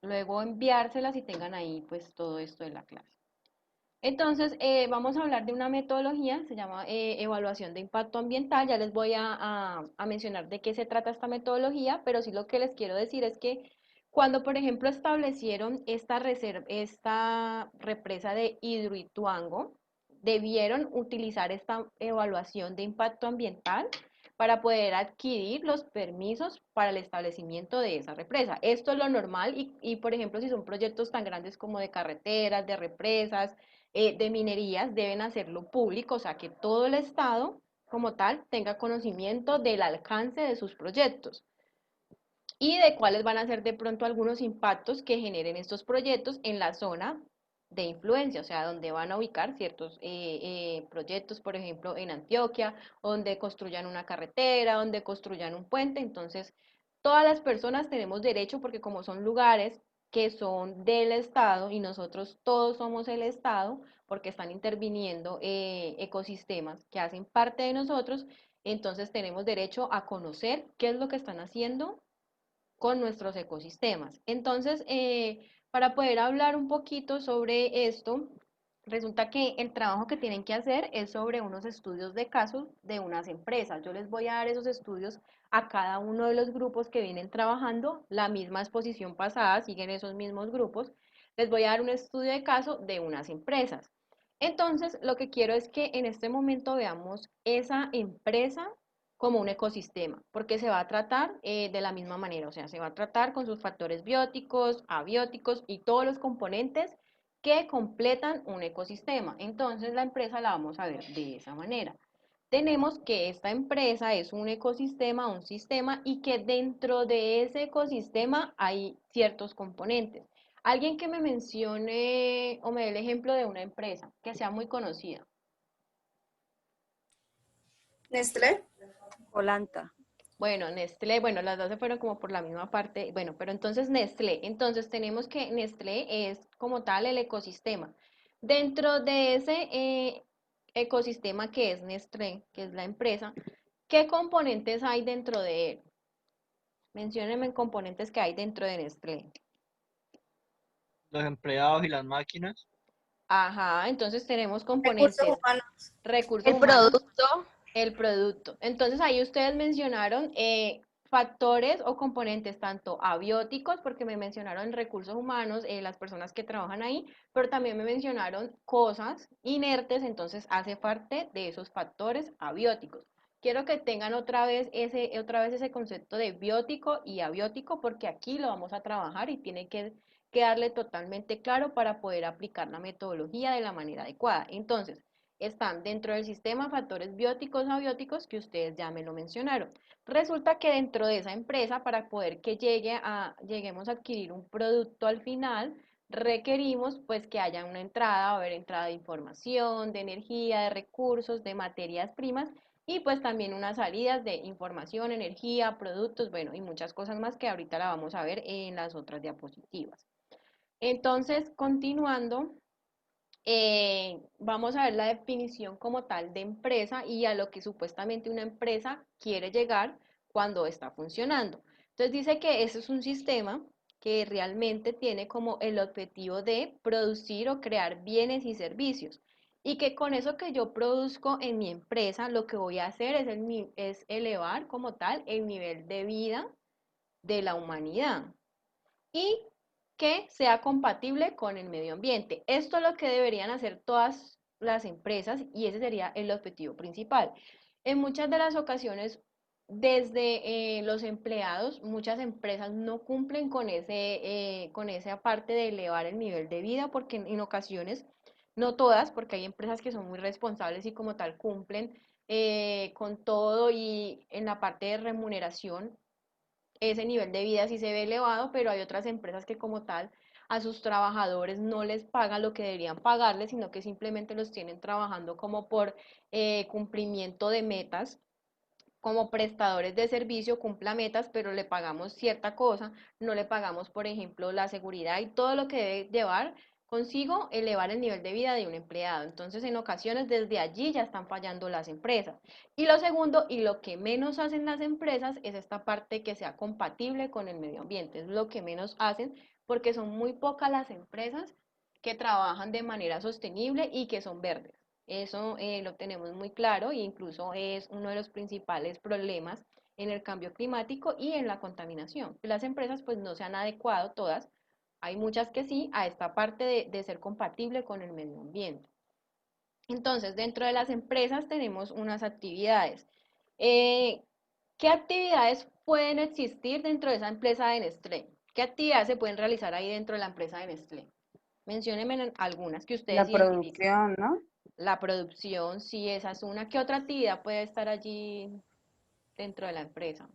luego enviárselas y tengan ahí pues todo esto de la clase. Entonces, vamos a hablar de una metodología, se llama evaluación de impacto ambiental. Ya les voy a mencionar de qué se trata esta metodología, pero sí lo que les quiero decir es que cuando, por ejemplo, establecieron esta represa de Hidroituango, debieron utilizar esta evaluación de impacto ambiental para poder adquirir los permisos para el establecimiento de esa represa. Esto es lo normal y, por ejemplo, si son proyectos tan grandes como de carreteras, de represas, de minerías deben hacerlo público, o sea, que todo el Estado como tal tenga conocimiento del alcance de sus proyectos y de cuáles van a ser de pronto algunos impactos que generen estos proyectos en la zona de influencia, o sea, donde van a ubicar ciertos proyectos, por ejemplo, en Antioquia, donde construyan una carretera, donde construyan un puente. Entonces, todas las personas tenemos derecho, porque como son lugares que son del Estado y nosotros todos somos el Estado, porque están interviniendo ecosistemas que hacen parte de nosotros, entonces tenemos derecho a conocer qué es lo que están haciendo con nuestros ecosistemas. Entonces, para poder hablar un poquito sobre esto, resulta que el trabajo que tienen que hacer es sobre unos estudios de casos de unas empresas. Yo les voy a dar esos estudios a cada uno de los grupos que vienen trabajando la misma exposición pasada, siguen esos mismos grupos. Les voy a dar un estudio de caso de unas empresas. Entonces, lo que quiero es que en este momento veamos esa empresa como un ecosistema, porque se va a tratar de la misma manera, o sea, se va a tratar con sus factores bióticos, abióticos y todos los componentes que completan un ecosistema. Entonces, la empresa la vamos a ver de esa manera. Tenemos que esta empresa es un ecosistema, un sistema, y que dentro de ese ecosistema hay ciertos componentes. Alguien que me mencione o me dé el ejemplo de una empresa que sea muy conocida. Nestlé. Colanta. Bueno, Nestlé, bueno, las dos se fueron como por la misma parte, bueno, pero entonces Nestlé, entonces tenemos que Nestlé es como tal el ecosistema. Dentro de ese ecosistema que es Nestlé, que es la empresa, ¿qué componentes hay dentro de él? Menciónenme componentes que hay dentro de Nestlé. Los empleados y las máquinas. Ajá, entonces tenemos Recursos componentes, humanos. recursos El humanos, producto, el producto. Entonces ahí ustedes mencionaron factores o componentes tanto abióticos, porque me mencionaron recursos humanos, las personas que trabajan ahí, pero también me mencionaron cosas inertes, entonces hace parte de esos factores abióticos. Quiero que tengan otra vez ese concepto de biótico y abiótico, porque aquí lo vamos a trabajar y tiene que quedarle totalmente claro para poder aplicar la metodología de la manera adecuada. Entonces, están dentro del sistema factores bióticos, abióticos, que ustedes ya me lo mencionaron. Resulta que dentro de esa empresa, para poder que lleguemos a adquirir un producto al final, requerimos pues que haya una entrada, va a haber entrada de información, de energía, de recursos, de materias primas y pues también unas salidas de información, energía, productos, bueno, y muchas cosas más que ahorita la vamos a ver en las otras diapositivas. Entonces, continuando, vamos a ver la definición como tal de empresa y a lo que supuestamente una empresa quiere llegar cuando está funcionando. Entonces dice que ese es un sistema que realmente tiene como el objetivo de producir o crear bienes y servicios y que con eso que yo produzco en mi empresa, lo que voy a hacer es elevar como tal el nivel de vida de la humanidad y que sea compatible con el medio ambiente. Esto es lo que deberían hacer todas las empresas y ese sería el objetivo principal. En muchas de las ocasiones, desde los empleados, muchas empresas no cumplen con esa parte de elevar el nivel de vida porque en ocasiones, no todas, porque hay empresas que son muy responsables y como tal cumplen con todo y en la parte de remuneración ese nivel de vida sí se ve elevado, pero hay otras empresas que como tal a sus trabajadores no les pagan lo que deberían pagarles, sino que simplemente los tienen trabajando como por cumplimiento de metas, como prestadores de servicio, cumpla metas, pero le pagamos cierta cosa, no le pagamos, por ejemplo, la seguridad y todo lo que debe llevar consigo elevar el nivel de vida de un empleado. Entonces, en ocasiones, desde allí ya están fallando las empresas. Y lo segundo, y lo que menos hacen las empresas, es esta parte que sea compatible con el medio ambiente. Es lo que menos hacen porque son muy pocas las empresas que trabajan de manera sostenible y que son verdes. Eso lo tenemos muy claro e incluso es uno de los principales problemas en el cambio climático y en la contaminación. Las empresas pues no se han adecuado todas, hay muchas que sí, a esta parte de ser compatible con el medio ambiente. Entonces, dentro de las empresas tenemos unas actividades. Eh, ¿Qué actividades pueden existir dentro de esa empresa de Nestlé? ¿Qué actividades se pueden realizar ahí dentro de la empresa de Nestlé? Menciónenme algunas que ustedes La identifiquen. producción, ¿no? La producción, sí, esa es una. ¿Qué otra actividad puede estar allí dentro de la empresa?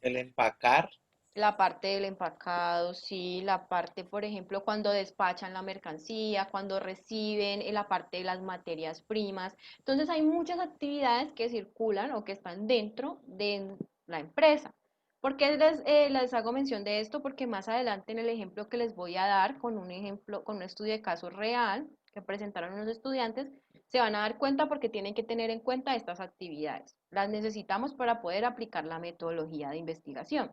El empacar, La parte del empacado, sí, la parte, por ejemplo, cuando despachan la mercancía, cuando reciben, la parte de las materias primas. Entonces hay muchas actividades que circulan o que están dentro de la empresa. ¿Por qué les hago mención de esto? Porque más adelante en el ejemplo que les voy a dar, con un ejemplo, con un estudio de caso real que presentaron unos estudiantes, se van a dar cuenta porque tienen que tener en cuenta estas actividades. Las necesitamos para poder aplicar la metodología de investigación.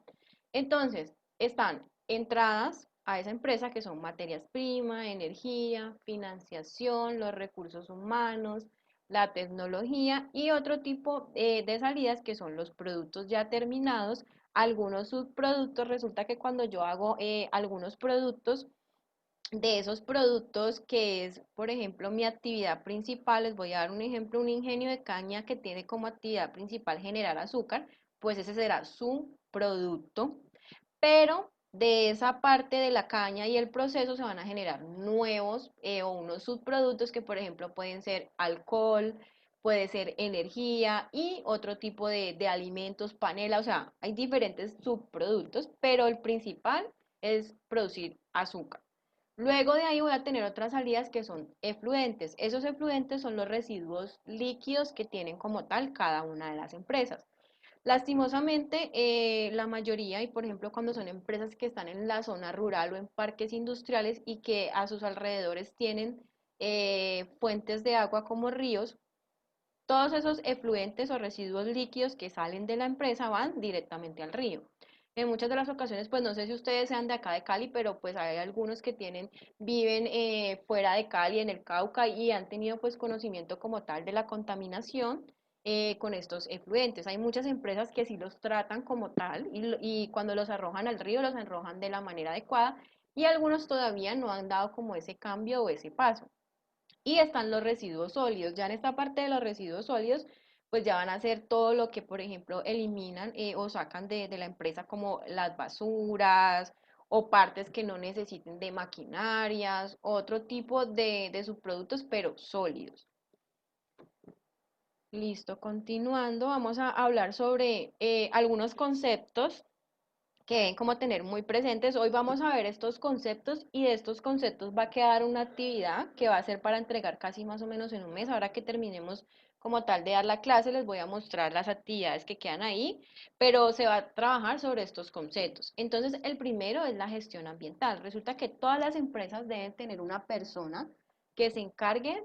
Entonces, están entradas a esa empresa que son materias primas, energía, financiación, los recursos humanos, la tecnología y otro tipo de salidas que son los productos ya terminados. Algunos subproductos, resulta que cuando yo hago algunos productos, de esos productos que es, por ejemplo, mi actividad principal, les voy a dar un ejemplo, un ingenio de caña que tiene como actividad principal generar azúcar, pues ese será su producto, pero de esa parte de la caña y el proceso se van a generar nuevos o unos subproductos que, por ejemplo, pueden ser alcohol, puede ser energía y otro tipo de alimentos, panela, o sea, hay diferentes subproductos, pero el principal es producir azúcar. Luego de ahí voy a tener otras salidas que son efluentes. Esos efluentes son los residuos líquidos que tienen como tal cada una de las empresas. Lastimosamente, la mayoría, y por ejemplo cuando son empresas que están en la zona rural o en parques industriales y que a sus alrededores tienen fuentes de agua como ríos, todos esos efluentes o residuos líquidos que salen de la empresa van directamente al río. En muchas de las ocasiones, pues no sé si ustedes sean de acá de Cali, pero pues hay algunos que viven fuera de Cali, en el Cauca, y han tenido pues conocimiento como tal de la contaminación con estos efluentes. Hay muchas empresas que sí los tratan como tal y cuando los arrojan al río los arrojan de la manera adecuada y algunos todavía no han dado como ese cambio o ese paso. Y están los residuos sólidos. Ya en esta parte de los residuos sólidos, pues ya van a ser todo lo que, por ejemplo, eliminan o sacan de la empresa como las basuras o partes que no necesiten de maquinarias, otro tipo de subproductos, pero sólidos. Listo, continuando, vamos a hablar sobre algunos conceptos que deben como tener muy presentes. Hoy vamos a ver estos conceptos y de estos conceptos va a quedar una actividad que va a ser para entregar casi más o menos en un mes. Ahora que terminemos como tal de dar la clase, les voy a mostrar las actividades que quedan ahí, pero se va a trabajar sobre estos conceptos. Entonces, el primero es la gestión ambiental. Resulta que todas las empresas deben tener una persona que se encargue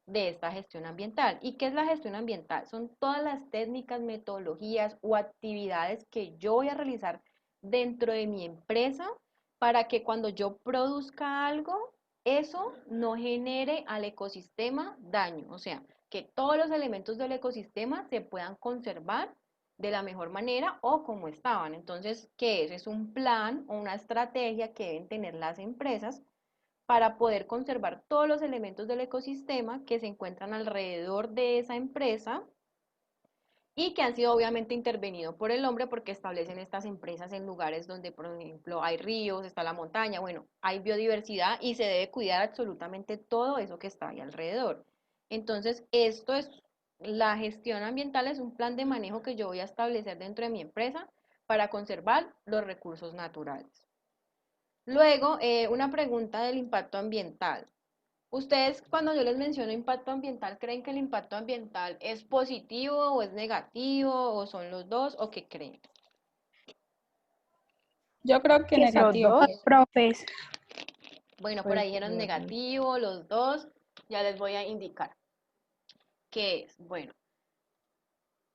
de esta gestión ambiental. ¿Y qué es la gestión ambiental? Son todas las técnicas, metodologías o actividades que yo voy a realizar dentro de mi empresa para que cuando yo produzca algo, eso no genere al ecosistema daño. O sea, que todos los elementos del ecosistema se puedan conservar de la mejor manera o como estaban. Entonces, ¿qué es? Es un plan o una estrategia que deben tener las empresas para poder conservar todos los elementos del ecosistema que se encuentran alrededor de esa empresa y que han sido obviamente intervenidos por el hombre porque establecen estas empresas en lugares donde, por ejemplo, hay ríos, está la montaña, bueno, hay biodiversidad y se debe cuidar absolutamente todo eso que está ahí alrededor. Entonces, esto es, la gestión ambiental es un plan de manejo que yo voy a establecer dentro de mi empresa para conservar los recursos naturales. Luego, una pregunta del impacto ambiental. ¿Ustedes cuando yo les menciono impacto ambiental, creen que el impacto ambiental es positivo o es negativo o son los dos o qué creen? Yo creo que Los negativo, dos. profes. Bueno, por Pues ahí dijeron bien. negativo, los dos, ya les voy a indicar qué es. Bueno,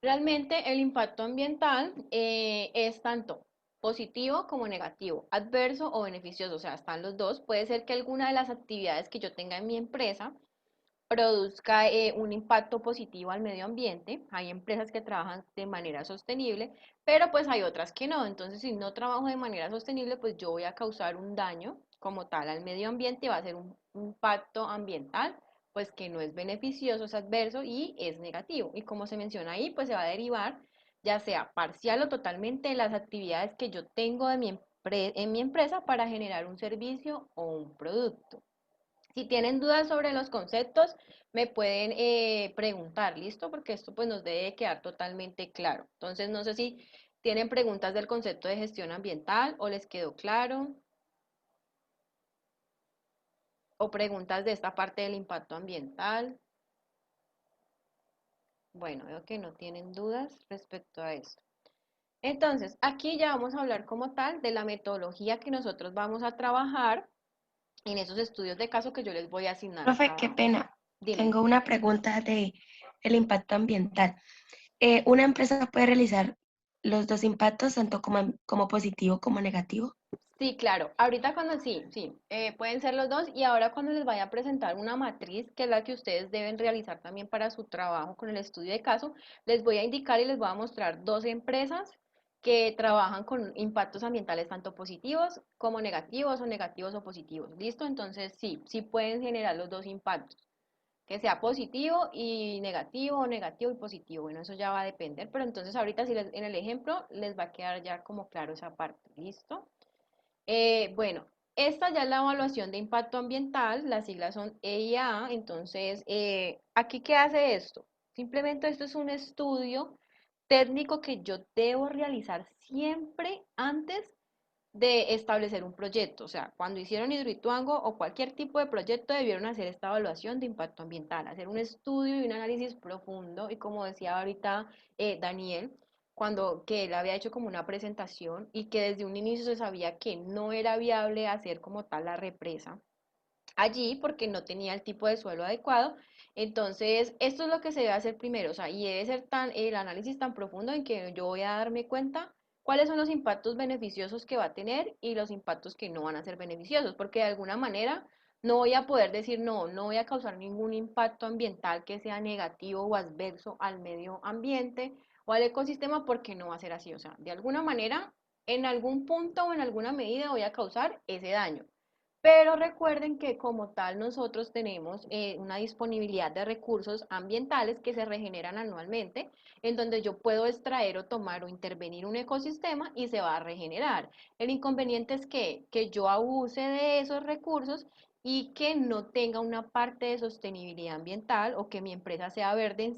realmente el impacto ambiental es tanto positivo como negativo, adverso o beneficioso, o sea, están los dos. Puede ser que alguna de las actividades que yo tenga en mi empresa produzca un impacto positivo al medio ambiente. Hay empresas que trabajan de manera sostenible, pero pues hay otras que no. Entonces, si no trabajo de manera sostenible, pues yo voy a causar un daño como tal al medio ambiente, va a ser un impacto ambiental, pues que no es beneficioso, es adverso y es negativo. Y como se menciona ahí, pues se va a derivar ya sea parcial o totalmente de las actividades que yo tengo de en mi empresa para generar un servicio o un producto. Si tienen dudas sobre los conceptos, me pueden preguntar, ¿listo? Porque esto pues nos debe quedar totalmente claro. Entonces, no sé si tienen preguntas del concepto de gestión ambiental o les quedó claro, o preguntas de esta parte del impacto ambiental. Bueno, veo que no tienen dudas respecto a esto. Entonces, aquí ya vamos a hablar como tal de la metodología que nosotros vamos a trabajar en esos estudios de caso que yo les voy a asignar a Profe, qué cada uno. pena. Dime. Tengo una pregunta de el impacto ambiental. ¿Una empresa puede realizar los dos impactos, tanto como positivo como negativo? Sí, claro. Ahorita cuando sí, pueden ser los dos y ahora cuando les vaya a presentar una matriz, que es la que ustedes deben realizar también para su trabajo con el estudio de caso, les voy a indicar y les voy a mostrar dos empresas que trabajan con impactos ambientales tanto positivos como negativos o negativos o positivos. ¿Listo? Entonces sí pueden generar los dos impactos, que sea positivo y negativo o negativo y positivo. Bueno, eso ya va a depender, pero entonces ahorita en el ejemplo les va a quedar ya como claro esa parte. ¿Listo? Bueno, esta ya es la evaluación de impacto ambiental, las siglas son EIA, entonces, ¿aquí qué hace esto? Simplemente esto es un estudio técnico que yo debo realizar siempre antes de establecer un proyecto. O sea, cuando hicieron Hidroituango o cualquier tipo de proyecto debieron hacer esta evaluación de impacto ambiental, hacer un estudio y un análisis profundo y como decía ahorita Daniel, cuando que él había hecho como una presentación y que desde un inicio se sabía que no era viable hacer como tal la represa allí porque no tenía el tipo de suelo adecuado. Entonces, esto es lo que se debe hacer primero, o sea, y debe ser el análisis tan profundo en que yo voy a darme cuenta cuáles son los impactos beneficiosos que va a tener y los impactos que no van a ser beneficiosos, porque de alguna manera no voy a poder decir no voy a causar ningún impacto ambiental que sea negativo o adverso al medio ambiente o al ecosistema porque no va a ser así, o sea, de alguna manera, en algún punto o en alguna medida voy a causar ese daño. Pero recuerden que como tal nosotros tenemos una disponibilidad de recursos ambientales que se regeneran anualmente, en donde yo puedo extraer o tomar o intervenir un ecosistema y se va a regenerar. El inconveniente es que yo abuse de esos recursos y que no tenga una parte de sostenibilidad ambiental o que mi empresa sea verde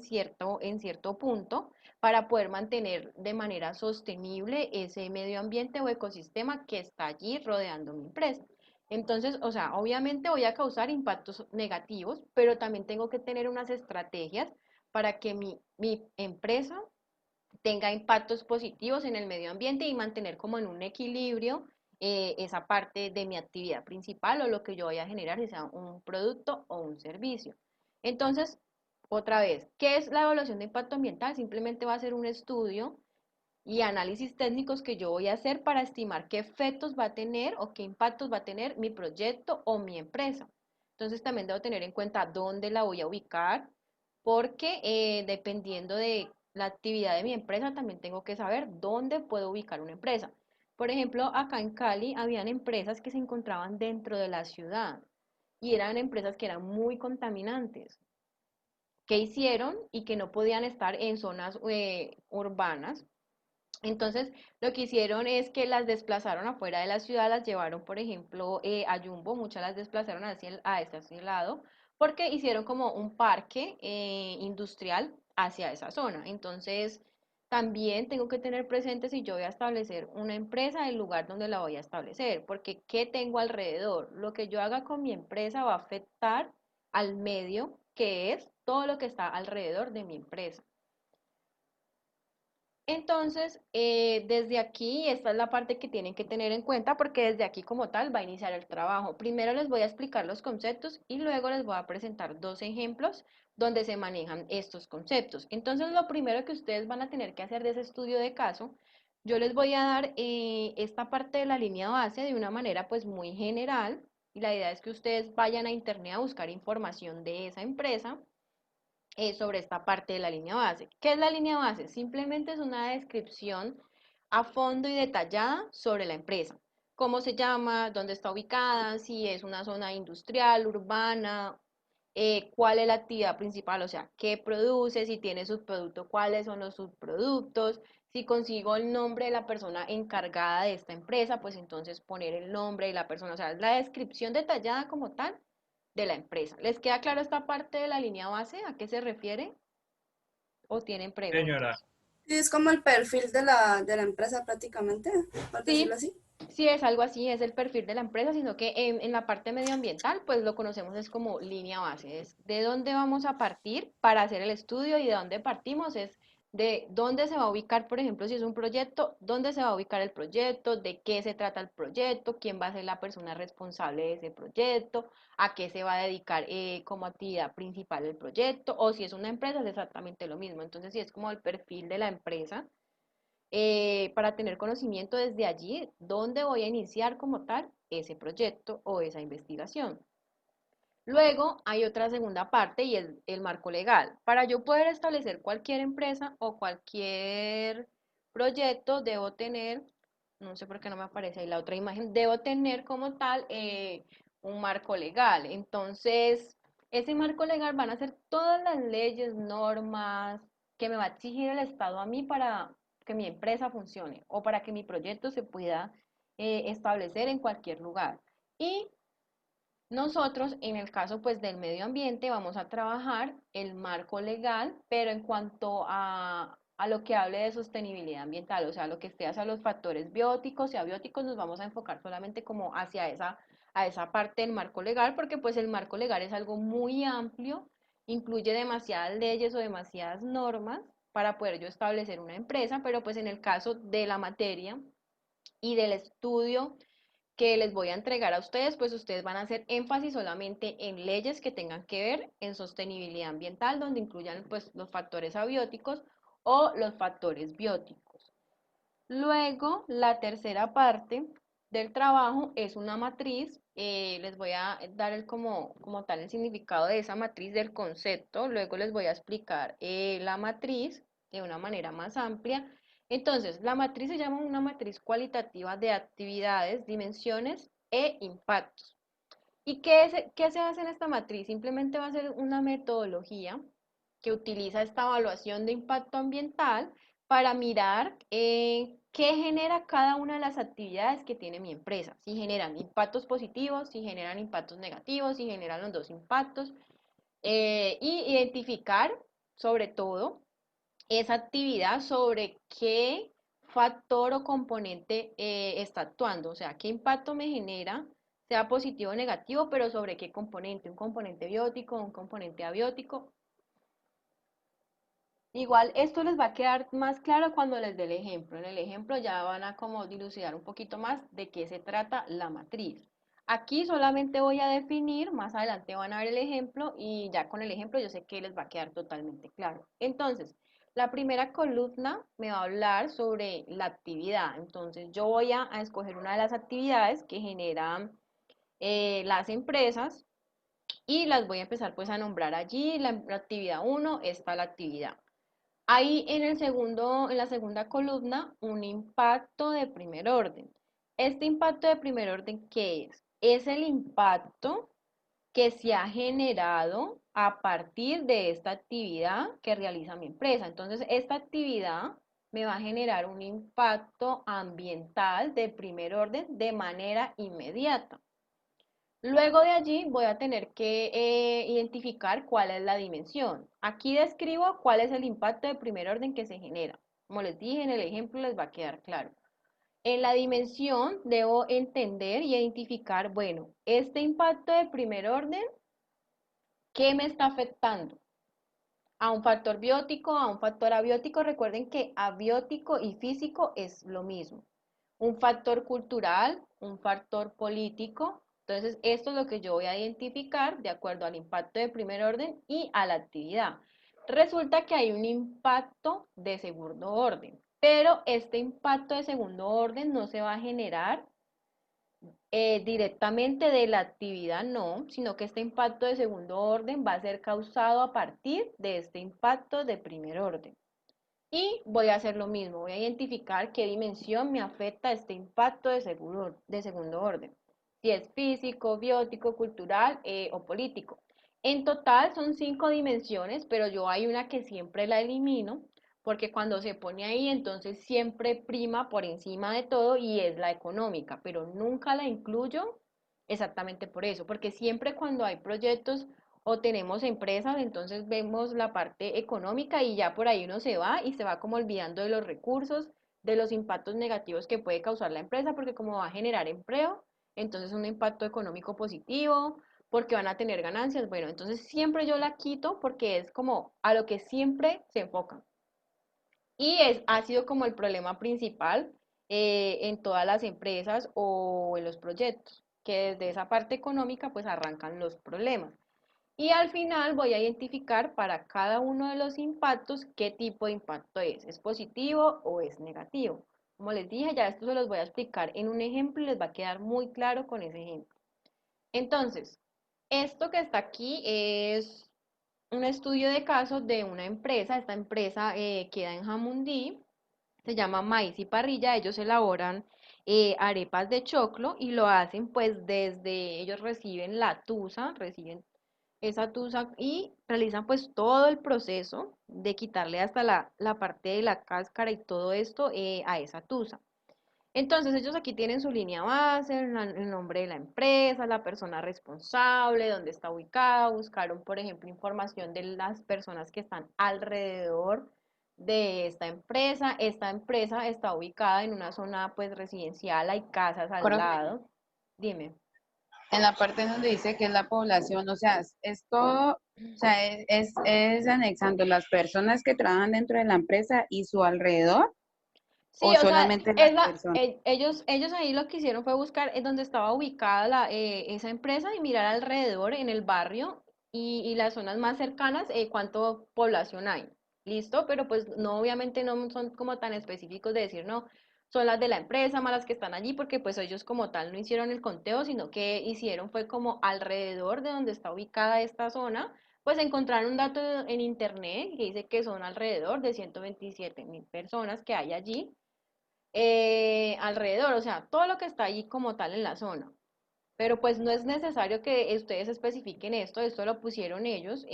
en cierto punto para poder mantener de manera sostenible ese medio ambiente o ecosistema que está allí rodeando mi empresa. Entonces, o sea, obviamente voy a causar impactos negativos, pero también tengo que tener unas estrategias para que mi empresa tenga impactos positivos en el medio ambiente y mantener como en un equilibrio esa parte de mi actividad principal o lo que yo voy a generar, si sea un producto o un servicio. Entonces, otra vez, ¿qué es la evaluación de impacto ambiental? Simplemente va a ser un estudio y análisis técnicos que yo voy a hacer para estimar qué efectos va a tener o qué impactos va a tener mi proyecto o mi empresa. Entonces también debo tener en cuenta dónde la voy a ubicar, porque dependiendo de la actividad de mi empresa, también tengo que saber dónde puedo ubicar una empresa. Por ejemplo, acá en Cali habían empresas que se encontraban dentro de la ciudad y eran empresas que eran muy contaminantes. ¿Qué hicieron? Y que no podían estar en zonas urbanas, entonces, lo que hicieron es que las desplazaron afuera de la ciudad, las llevaron, por ejemplo, a Jumbo, muchas las desplazaron hacia ese lado, porque hicieron como un parque industrial hacia esa zona. Entonces, también tengo que tener presente si yo voy a establecer una empresa, el lugar donde la voy a establecer, porque ¿qué tengo alrededor? Lo que yo haga con mi empresa va a afectar al medio, que es todo lo que está alrededor de mi empresa. Entonces, desde aquí, esta es la parte que tienen que tener en cuenta porque desde aquí como tal va a iniciar el trabajo. Primero les voy a explicar los conceptos y luego les voy a presentar dos ejemplos donde se manejan estos conceptos. Entonces, lo primero que ustedes van a tener que hacer de ese estudio de caso, yo les voy a dar esta parte de la línea base de una manera pues muy general y la idea es que ustedes vayan a internet a buscar información de esa empresa sobre esta parte de la línea base. ¿Qué es la línea base? Simplemente es una descripción a fondo y detallada sobre la empresa. Cómo se llama, dónde está ubicada, si es una zona industrial, urbana, cuál es la actividad principal, o sea, qué produce, si tiene subproducto, cuáles son los subproductos, si consigo el nombre de la persona encargada de esta empresa, pues entonces poner el nombre de la persona, o sea, es la descripción detallada como tal de la empresa. ¿Les queda claro esta parte de la línea base? ¿A qué se refiere? ¿O tienen Señora, preguntas? Sí, es como el perfil de la empresa prácticamente, por decirlo Sí, así. sí es algo así, es el perfil de la empresa, sino que en la parte medioambiental, pues lo conocemos es como línea base, es de dónde vamos a partir para hacer el estudio y de dónde partimos es de dónde se va a ubicar, por ejemplo, si es un proyecto, dónde se va a ubicar el proyecto, de qué se trata el proyecto, quién va a ser la persona responsable de ese proyecto, a qué se va a dedicar como actividad principal el proyecto, o si es una empresa es exactamente lo mismo. Entonces, si es como el perfil de la empresa para tener conocimiento desde allí, dónde voy a iniciar como tal ese proyecto o esa investigación. Luego hay otra segunda parte y es el marco legal. Para yo poder establecer cualquier empresa o cualquier proyecto, debo tener, no sé por qué no me aparece ahí la otra imagen, debo tener como tal un marco legal. Entonces, ese marco legal van a ser todas las leyes, normas que me va a exigir el Estado a mí para que mi empresa funcione o para que mi proyecto se pueda establecer en cualquier lugar. Y nosotros, en el caso pues del medio ambiente, vamos a trabajar el marco legal, pero en cuanto a lo que hable de sostenibilidad ambiental, o sea, lo que esté hacia los factores bióticos y abióticos, nos vamos a enfocar solamente como hacia a esa parte del marco legal, porque pues el marco legal es algo muy amplio, incluye demasiadas leyes o demasiadas normas para poder yo establecer una empresa, pero pues en el caso de la materia y del estudio que les voy a entregar a ustedes, pues ustedes van a hacer énfasis solamente en leyes que tengan que ver en sostenibilidad ambiental, donde incluyan pues los factores abióticos o los factores bióticos. Luego, la tercera parte del trabajo es una matriz. Les voy a dar como tal el significado de esa matriz del concepto. Luego les voy a explicar la matriz de una manera más amplia. Entonces, la matriz se llama una matriz cualitativa de actividades, dimensiones e impactos. ¿Y qué se hace en esta matriz? Simplemente va a ser una metodología que utiliza esta evaluación de impacto ambiental para mirar qué genera cada una de las actividades que tiene mi empresa. Si generan impactos positivos, si generan impactos negativos, si generan los dos impactos. Y identificar, sobre todo, esa actividad sobre qué factor o componente está actuando, o sea, qué impacto me genera, sea positivo o negativo, pero sobre qué componente, un componente biótico, un componente abiótico. Igual esto les va a quedar más claro cuando les dé el ejemplo. En el ejemplo ya van a como dilucidar un poquito más de qué se trata la matriz. Aquí solamente voy a definir, más adelante van a ver el ejemplo y ya con el ejemplo yo sé que les va a quedar totalmente claro. Entonces, la primera columna me va a hablar sobre la actividad. Entonces, yo voy a escoger una de las actividades que generan las empresas y las voy a empezar pues a nombrar allí. La actividad uno está la actividad. Hay en la segunda columna, un impacto de primer orden. Este impacto de primer orden, ¿qué es? Es el impacto que se ha generado a partir de esta actividad que realiza mi empresa. Entonces, esta actividad me va a generar un impacto ambiental de primer orden de manera inmediata. Luego de allí voy a tener que identificar cuál es la dimensión. Aquí describo cuál es el impacto de primer orden que se genera. Como les dije en el ejemplo, les va a quedar claro. En la dimensión debo entender y identificar, bueno, este impacto de primer orden, ¿qué me está afectando? a un factor biótico, a un factor abiótico. Recuerden que abiótico y físico es lo mismo. Un factor cultural, un factor político. Entonces, esto es lo que yo voy a identificar de acuerdo al impacto de primer orden y a la actividad. Resulta que hay un impacto de segundo orden, pero este impacto de segundo orden no se va a generar directamente de la actividad, no, sino que este impacto de segundo orden va a ser causado a partir de este impacto de primer orden. Y voy a hacer lo mismo, voy a identificar qué dimensión me afecta este impacto de segundo orden, si es físico, biótico, cultural o político. En total son 5 dimensiones, pero yo hay una que siempre la elimino, porque cuando se pone ahí, entonces siempre prima por encima de todo y es la económica, pero nunca la incluyo exactamente por eso, porque siempre cuando hay proyectos o tenemos empresas, entonces vemos la parte económica y ya por ahí uno se va y se va como olvidando de los recursos, de los impactos negativos que puede causar la empresa, porque como va a generar empleo, entonces un impacto económico positivo, porque van a tener ganancias. Bueno, entonces siempre yo la quito porque es como a lo que siempre se enfocan. Y ha sido como el problema principal en todas las empresas o en los proyectos, que desde esa parte económica pues arrancan los problemas. Y al final voy a identificar para cada uno de los impactos qué tipo de impacto es positivo o es negativo. Como les dije, ya esto se los voy a explicar en un ejemplo y les va a quedar muy claro con ese ejemplo. Entonces, esto que está aquí es un estudio de casos de una empresa. Esta empresa queda en Jamundí, se llama Maíz y Parrilla. Ellos elaboran arepas de choclo y lo hacen pues desde, ellos reciben la tusa, reciben esa tusa y realizan pues todo el proceso de quitarle hasta la parte de la cáscara y todo esto a esa tusa. Entonces ellos aquí tienen su línea base, el nombre de la empresa, la persona responsable, dónde está ubicada, buscaron por ejemplo información de las personas que están alrededor de esta empresa. Esta empresa está ubicada en una zona pues residencial, hay casas al Profe, lado. Dime. en la parte donde dice que es la población, o sea, es todo, o sea, es anexando las personas que trabajan dentro de la empresa y su alrededor, Sí, o o sea, solamente las personas. ellos ahí lo que hicieron fue buscar en donde estaba ubicada esa empresa y mirar alrededor en el barrio y las zonas más cercanas, cuánto población hay. ¿Listo? Pero pues no, obviamente no son como tan específicos de decir, no, son las de la empresa más las que están allí, porque pues ellos como tal no hicieron el conteo, sino que hicieron fue como alrededor de donde está ubicada esta zona, pues encontraron un dato en internet que dice que son alrededor de 127.000 personas que hay allí alrededor, o sea, todo lo que está ahí como tal en la zona. Pero pues no es necesario que ustedes especifiquen esto lo pusieron ellos.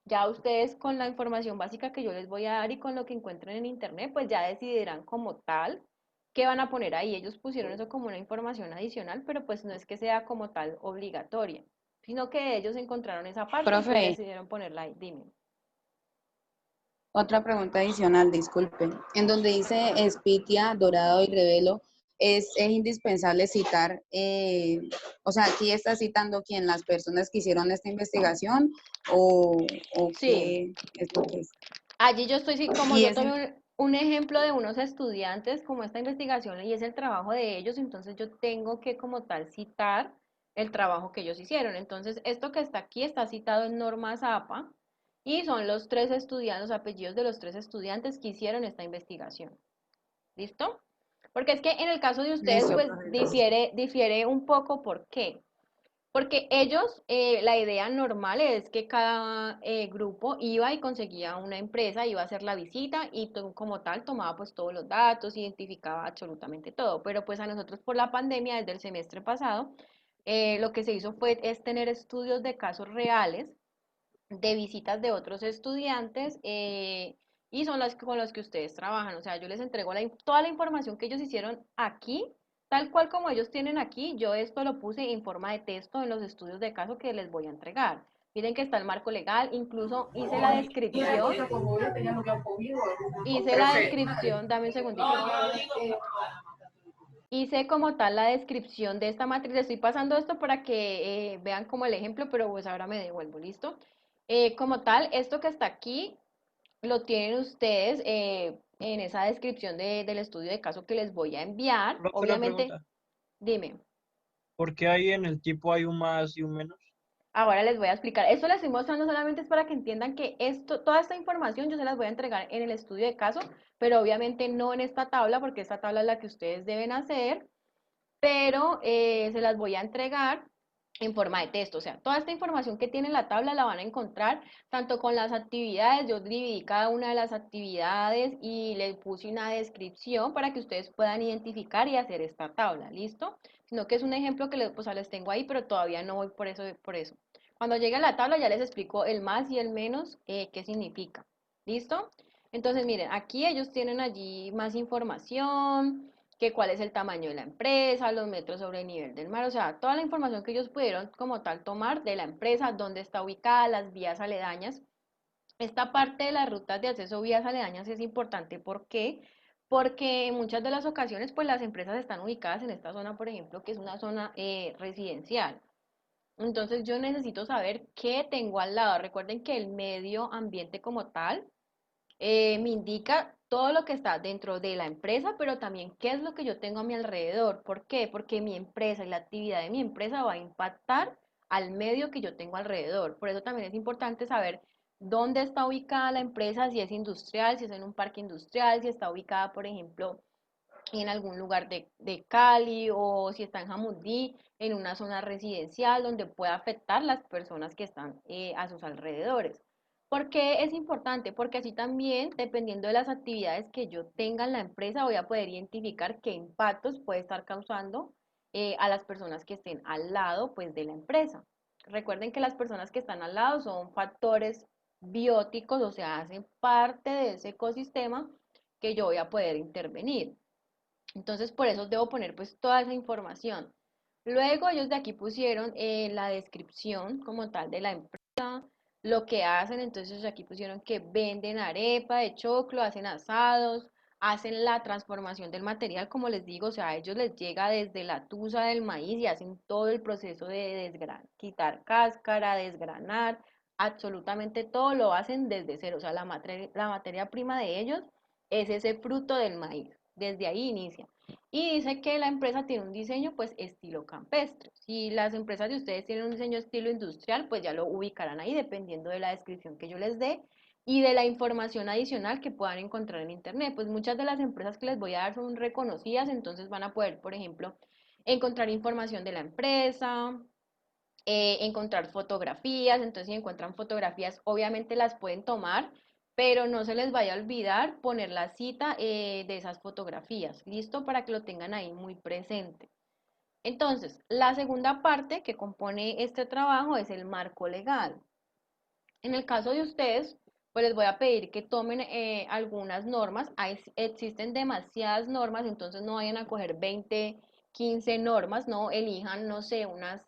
Ya ustedes con la información básica que yo les voy a dar y con lo que encuentren en internet, pues ya decidirán como tal qué van a poner ahí. Ellos pusieron eso como una información adicional, pero pues no es que sea como tal obligatoria, sino que ellos encontraron esa parte y pues Profe, decidieron ponerla ahí. Dime. otra pregunta adicional, disculpe. En donde dice Espitia, Dorado y Revelo, es indispensable citar, o sea, aquí está citando quién, las personas que hicieron esta investigación o Sí. qué es lo que es. Allí yo estoy, como Y yo es, tomé un ejemplo de unos estudiantes, como esta investigación y es el trabajo de ellos, entonces yo tengo que como tal citar el trabajo que ellos hicieron. Entonces, esto que está aquí está citado en norma APA y son los 3 estudiantes, los apellidos de los 3 estudiantes que hicieron esta investigación. ¿Listo? Porque es que en el caso de ustedes, listo, pues profe. difiere un poco. ¿Por qué? Porque ellos, la idea normal es que cada grupo iba y conseguía una empresa, iba a hacer la visita y como tal tomaba pues todos los datos, identificaba absolutamente todo. Pero pues a nosotros por la pandemia desde el semestre pasado, lo que se hizo fue es tener estudios de casos reales, de visitas de otros estudiantes y son las con los que ustedes trabajan. O sea, yo les entrego toda la información que ellos hicieron aquí. Tal cual como ellos tienen aquí, yo esto lo puse en forma de texto en los estudios de caso que les voy a entregar. Miren que está el marco legal, incluso hice la descripción, dame un segundito. Hice como tal la descripción de esta matriz. Les estoy pasando esto para que vean como el ejemplo, pero pues ahora me devuelvo, ¿listo? Como tal, esto que está aquí lo tienen ustedes en esa descripción del estudio de caso que les voy a enviar. Profe, una Obviamente, pregunta. dime. ¿Por qué ahí en el tipo hay un más y un menos? Ahora les voy a explicar. Esto les estoy mostrando solamente es para que entiendan que toda esta información yo se las voy a entregar en el estudio de caso, pero obviamente no en esta tabla, porque esta tabla es la que ustedes deben hacer, pero se las voy a entregar en forma de texto. O sea, toda esta información que tiene la tabla la van a encontrar tanto con las actividades. Yo dividí cada una de las actividades y les puse una descripción para que ustedes puedan identificar y hacer esta tabla. ¿Listo? Sino que es un ejemplo que les, pues, les tengo ahí, pero todavía no voy por eso, por eso. Cuando llegue a la tabla ya les explico el más y el menos, qué significa. ¿Listo? Entonces, miren, aquí ellos tienen allí más información, que cuál es el tamaño de la empresa, los metros sobre el nivel del mar, o sea, toda la información que ellos pudieron como tal tomar de la empresa, dónde está ubicada, las vías aledañas. Esta parte de las rutas de acceso vías aledañas es importante. ¿Por qué? Porque en muchas de las ocasiones, pues las empresas están ubicadas en esta zona, por ejemplo, que es una zona residencial. Entonces yo necesito saber qué tengo al lado. Recuerden que el medio ambiente como tal me indica todo lo que está dentro de la empresa, pero también qué es lo que yo tengo a mi alrededor. ¿Por qué? Porque mi empresa y la actividad de mi empresa va a impactar al medio que yo tengo alrededor. Por eso también es importante saber dónde está ubicada la empresa, si es industrial, si es en un parque industrial, si está ubicada, por ejemplo, en algún lugar de Cali o si está en Jamundí, en una zona residencial donde pueda afectar las personas que están a sus alrededores. ¿Por qué es importante? Porque así también, dependiendo de las actividades que yo tenga en la empresa, voy a poder identificar qué impactos puede estar causando a las personas que estén al lado, pues, de la empresa. Recuerden que las personas que están al lado son factores bióticos, o sea, hacen parte de ese ecosistema que yo voy a poder intervenir. Entonces, por eso debo poner pues toda esa información. Luego ellos de aquí pusieron la descripción como tal de la empresa, lo que hacen. Entonces aquí pusieron que venden arepa de choclo, hacen asados, hacen la transformación del material, como les digo, o sea, a ellos les llega desde la tusa del maíz y hacen todo el proceso de desgranar, quitar cáscara, desgranar, absolutamente todo lo hacen desde cero. O sea, la materia prima de ellos es ese fruto del maíz. Desde ahí inicia. Y dice que la empresa tiene un diseño pues estilo campestre. Si las empresas de ustedes tienen un diseño estilo industrial, pues ya lo ubicarán ahí dependiendo de la descripción que yo les dé y de la información adicional que puedan encontrar en internet. Pues muchas de las empresas que les voy a dar son reconocidas, entonces van a poder, por ejemplo, encontrar información de la empresa, encontrar fotografías. Entonces si encuentran fotografías, obviamente las pueden tomar, pero no se les vaya a olvidar poner la cita de esas fotografías, ¿listo? Para que lo tengan ahí muy presente. Entonces, la segunda parte que compone este trabajo es el marco legal. En el caso de ustedes, pues les voy a pedir que tomen algunas normas. Existen demasiadas normas, entonces no vayan a coger 20, 15 normas, no, elijan, no sé, unas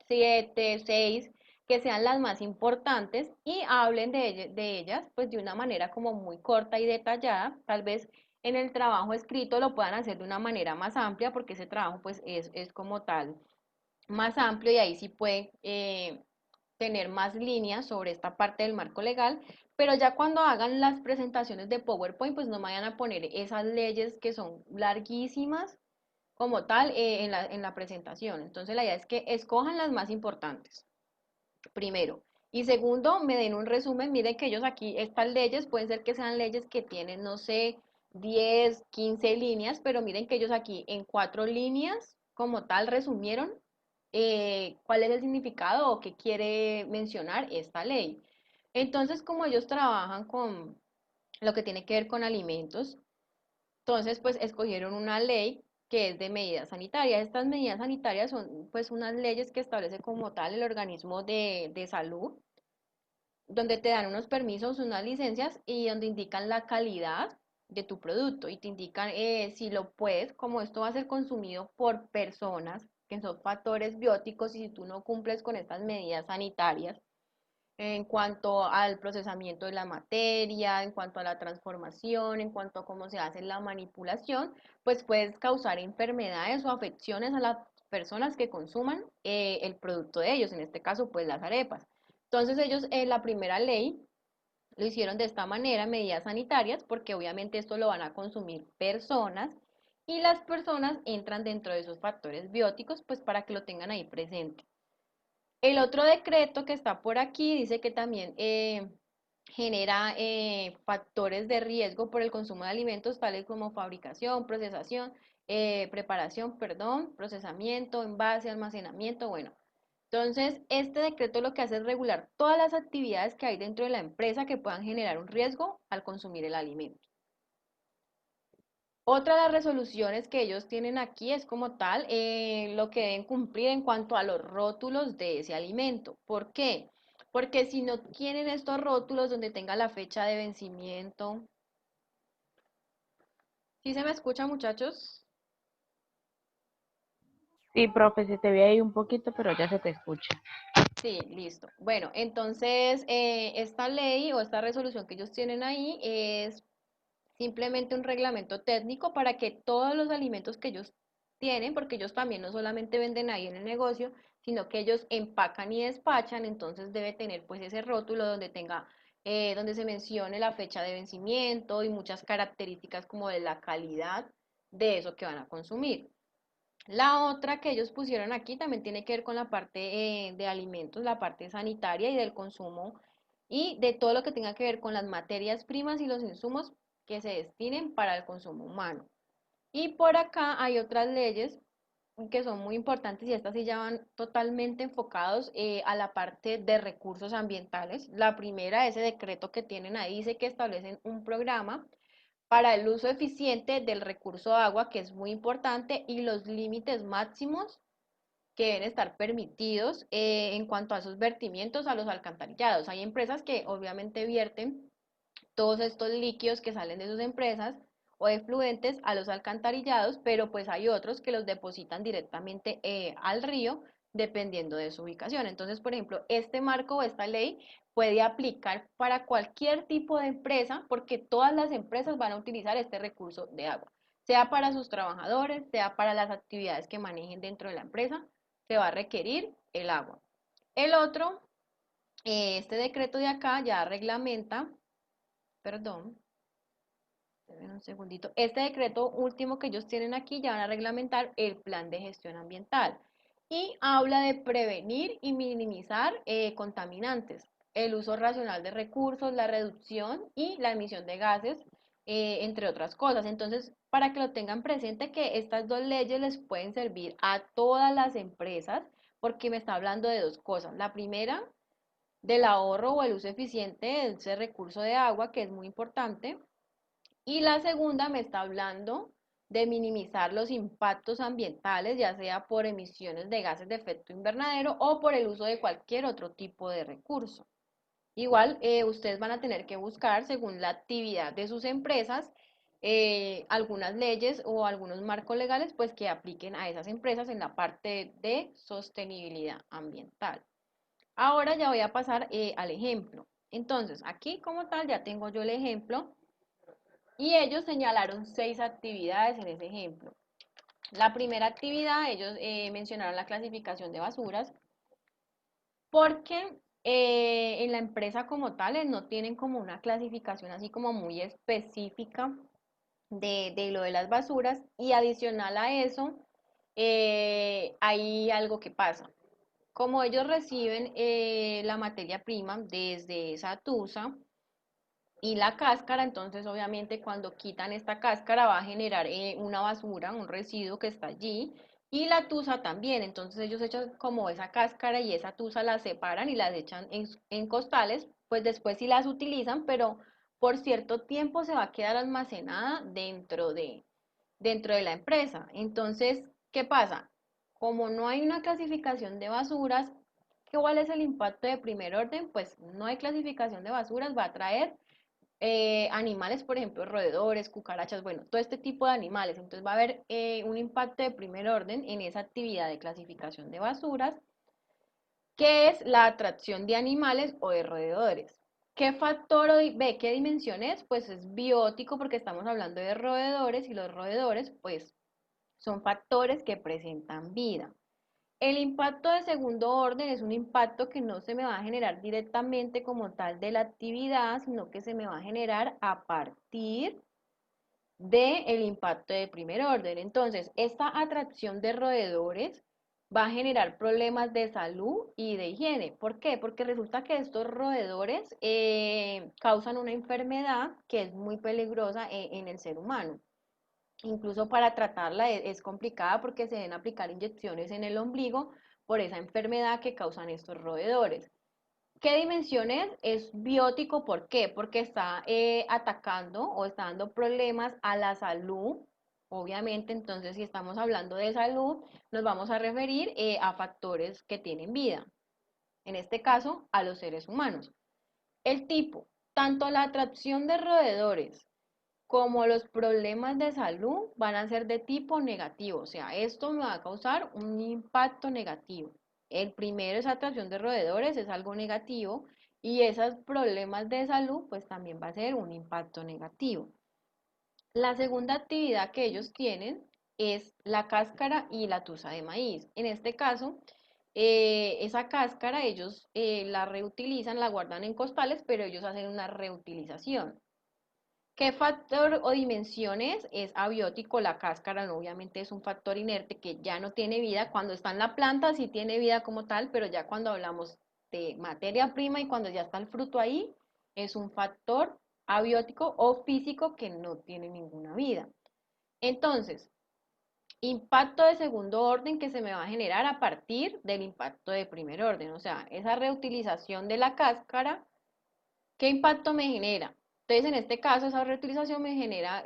7, 6, que sean las más importantes y hablen de ellas pues de una manera como muy corta y detallada. Tal vez en el trabajo escrito lo puedan hacer de una manera más amplia porque ese trabajo pues es como tal más amplio y ahí sí pueden tener más líneas sobre esta parte del marco legal, pero ya cuando hagan las presentaciones de PowerPoint pues no vayan a poner esas leyes que son larguísimas como tal en la presentación. Entonces la idea es que escojan las más importantes, primero. Y segundo, me den un resumen. Miren que ellos aquí, estas leyes, pueden ser que sean leyes que tienen, no sé, 10, 15 líneas, pero miren que ellos aquí en 4 líneas, como tal, resumieron cuál es el significado o qué quiere mencionar esta ley. Entonces, como ellos trabajan con lo que tiene que ver con alimentos, entonces, pues escogieron una ley que es de medidas sanitarias. Estas medidas sanitarias son pues unas leyes que establece como tal el organismo de salud, donde te dan unos permisos, unas licencias y donde indican la calidad de tu producto y te indican si lo puedes, como esto va a ser consumido por personas que son factores bióticos y si tú no cumples con estas medidas sanitarias, en cuanto al procesamiento de la materia, en cuanto a la transformación, en cuanto a cómo se hace la manipulación, pues puedes causar enfermedades o afecciones a las personas que consuman el producto de ellos, en este caso pues las arepas. Entonces ellos en la primera ley lo hicieron de esta manera, medidas sanitarias, porque obviamente esto lo van a consumir personas y las personas entran dentro de esos factores bióticos, pues para que lo tengan ahí presente. El otro decreto que está por aquí dice que también genera factores de riesgo por el consumo de alimentos tales como fabricación, procesación, preparación, perdón, procesamiento, envase, almacenamiento, bueno. Entonces, este decreto lo que hace es regular todas las actividades que hay dentro de la empresa que puedan generar un riesgo al consumir el alimento. Otra de las resoluciones que ellos tienen aquí es como tal lo que deben cumplir en cuanto a los rótulos de ese alimento. ¿Por qué? Porque si no tienen estos rótulos donde tenga la fecha de vencimiento. ¿Sí se me escucha, muchachos? Sí, profe, se te ve ahí un poquito, pero ya se te escucha. Sí, listo. Bueno, entonces esta ley o esta resolución que ellos tienen ahí es simplemente un reglamento técnico para que todos los alimentos que ellos tienen, porque ellos también no solamente venden ahí en el negocio, sino que ellos empacan y despachan, entonces debe tener pues ese rótulo donde tenga, donde se mencione la fecha de vencimiento y muchas características como de la calidad de eso que van a consumir. La otra que ellos pusieron aquí también tiene que ver con la parte de alimentos, la parte sanitaria y del consumo y de todo lo que tenga que ver con las materias primas y los insumos que se destinen para el consumo humano. Y por acá hay otras leyes que son muy importantes y estas sí ya van totalmente enfocados a la parte de recursos ambientales. La primera, ese decreto que tienen ahí, dice que establecen un programa para el uso eficiente del recurso agua, que es muy importante, y los límites máximos que deben estar permitidos en cuanto a esos vertimientos a los alcantarillados. Hay empresas que obviamente vierten todos estos líquidos que salen de sus empresas o efluentes a los alcantarillados, pero pues hay otros que los depositan directamente al río dependiendo de su ubicación. Entonces, por ejemplo, este marco o esta ley puede aplicar para cualquier tipo de empresa porque todas las empresas van a utilizar este recurso de agua, sea para sus trabajadores, sea para las actividades que manejen dentro de la empresa, se va a requerir el agua. El otro, este decreto de acá ya reglamenta, perdón, un segundito. Este decreto último que ellos tienen aquí ya van a reglamentar el plan de gestión ambiental y habla de prevenir y minimizar contaminantes, el uso racional de recursos, la reducción y la emisión de gases, entre otras cosas. Entonces, para que lo tengan presente que estas dos leyes les pueden servir a todas las empresas porque me está hablando de dos cosas. La primera, del ahorro o el uso eficiente de ese recurso de agua, que es muy importante. Y la segunda me está hablando de minimizar los impactos ambientales, ya sea por emisiones de gases de efecto invernadero o por el uso de cualquier otro tipo de recurso. Igual, ustedes van a tener que buscar, según la actividad de sus empresas, algunas leyes o algunos marcos legales, pues que apliquen a esas empresas en la parte de sostenibilidad ambiental. Ahora ya voy a pasar al ejemplo. Entonces, aquí como tal ya tengo yo el ejemplo y ellos señalaron 6 actividades en ese ejemplo. La primera actividad, ellos mencionaron la clasificación de basuras, porque en la empresa como tal no tienen como una clasificación así como muy específica de lo de las basuras, y adicional a eso, hay algo que pasa. Como ellos reciben la materia prima desde esa tusa, y la cáscara, entonces obviamente cuando quitan esta cáscara va a generar una basura, un residuo que está allí, y la tusa también, entonces ellos echan como esa cáscara y esa tusa las separan y las echan en costales, pues después sí las utilizan, pero por cierto tiempo se va a quedar almacenada dentro de la empresa. Entonces, ¿qué pasa? Como no hay una clasificación de basuras, ¿cuál es el impacto de primer orden? Pues no hay clasificación de basuras, va a traer animales, por ejemplo, roedores, cucarachas, bueno, todo este tipo de animales. Entonces va a haber un impacto de primer orden en esa actividad de clasificación de basuras, que es la atracción de animales o de roedores. ¿Qué factor ve qué dimensión es? Pues es biótico porque estamos hablando de roedores y los roedores pues son factores que presentan vida. El impacto de segundo orden es un impacto que no se me va a generar directamente como tal de la actividad, sino que se me va a generar a partir del impacto de primer orden. Entonces, esta atracción de roedores va a generar problemas de salud y de higiene. ¿Por qué? Porque resulta que estos roedores causan una enfermedad que es muy peligrosa en el ser humano. Incluso para tratarla es complicada porque se deben aplicar inyecciones en el ombligo por esa enfermedad que causan estos roedores. ¿Qué dimensiones? Es biótico, ¿por qué? Porque está atacando o está dando problemas a la salud. Obviamente, entonces, si estamos hablando de salud, nos vamos a referir a factores que tienen vida. En este caso, a los seres humanos. El tipo, tanto la atracción de roedores como los problemas de salud van a ser de tipo negativo, o sea, esto me va a causar un impacto negativo. El primero es atracción de roedores, es algo negativo, y esos problemas de salud, pues también va a ser un impacto negativo. La segunda actividad que ellos tienen es la cáscara y la tusa de maíz. En este caso, esa cáscara ellos la reutilizan, la guardan en costales, pero ellos hacen una reutilización. ¿Qué factor o dimensiones es abiótico? La cáscara no, obviamente es un factor inerte que ya no tiene vida. Cuando está en la planta sí tiene vida como tal, pero ya cuando hablamos de materia prima y cuando ya está el fruto ahí, es un factor abiótico o físico que no tiene ninguna vida. Entonces, impacto de segundo orden que se me va a generar a partir del impacto de primer orden. O sea, esa reutilización de la cáscara, ¿qué impacto me genera? Entonces, en este caso, esa reutilización me genera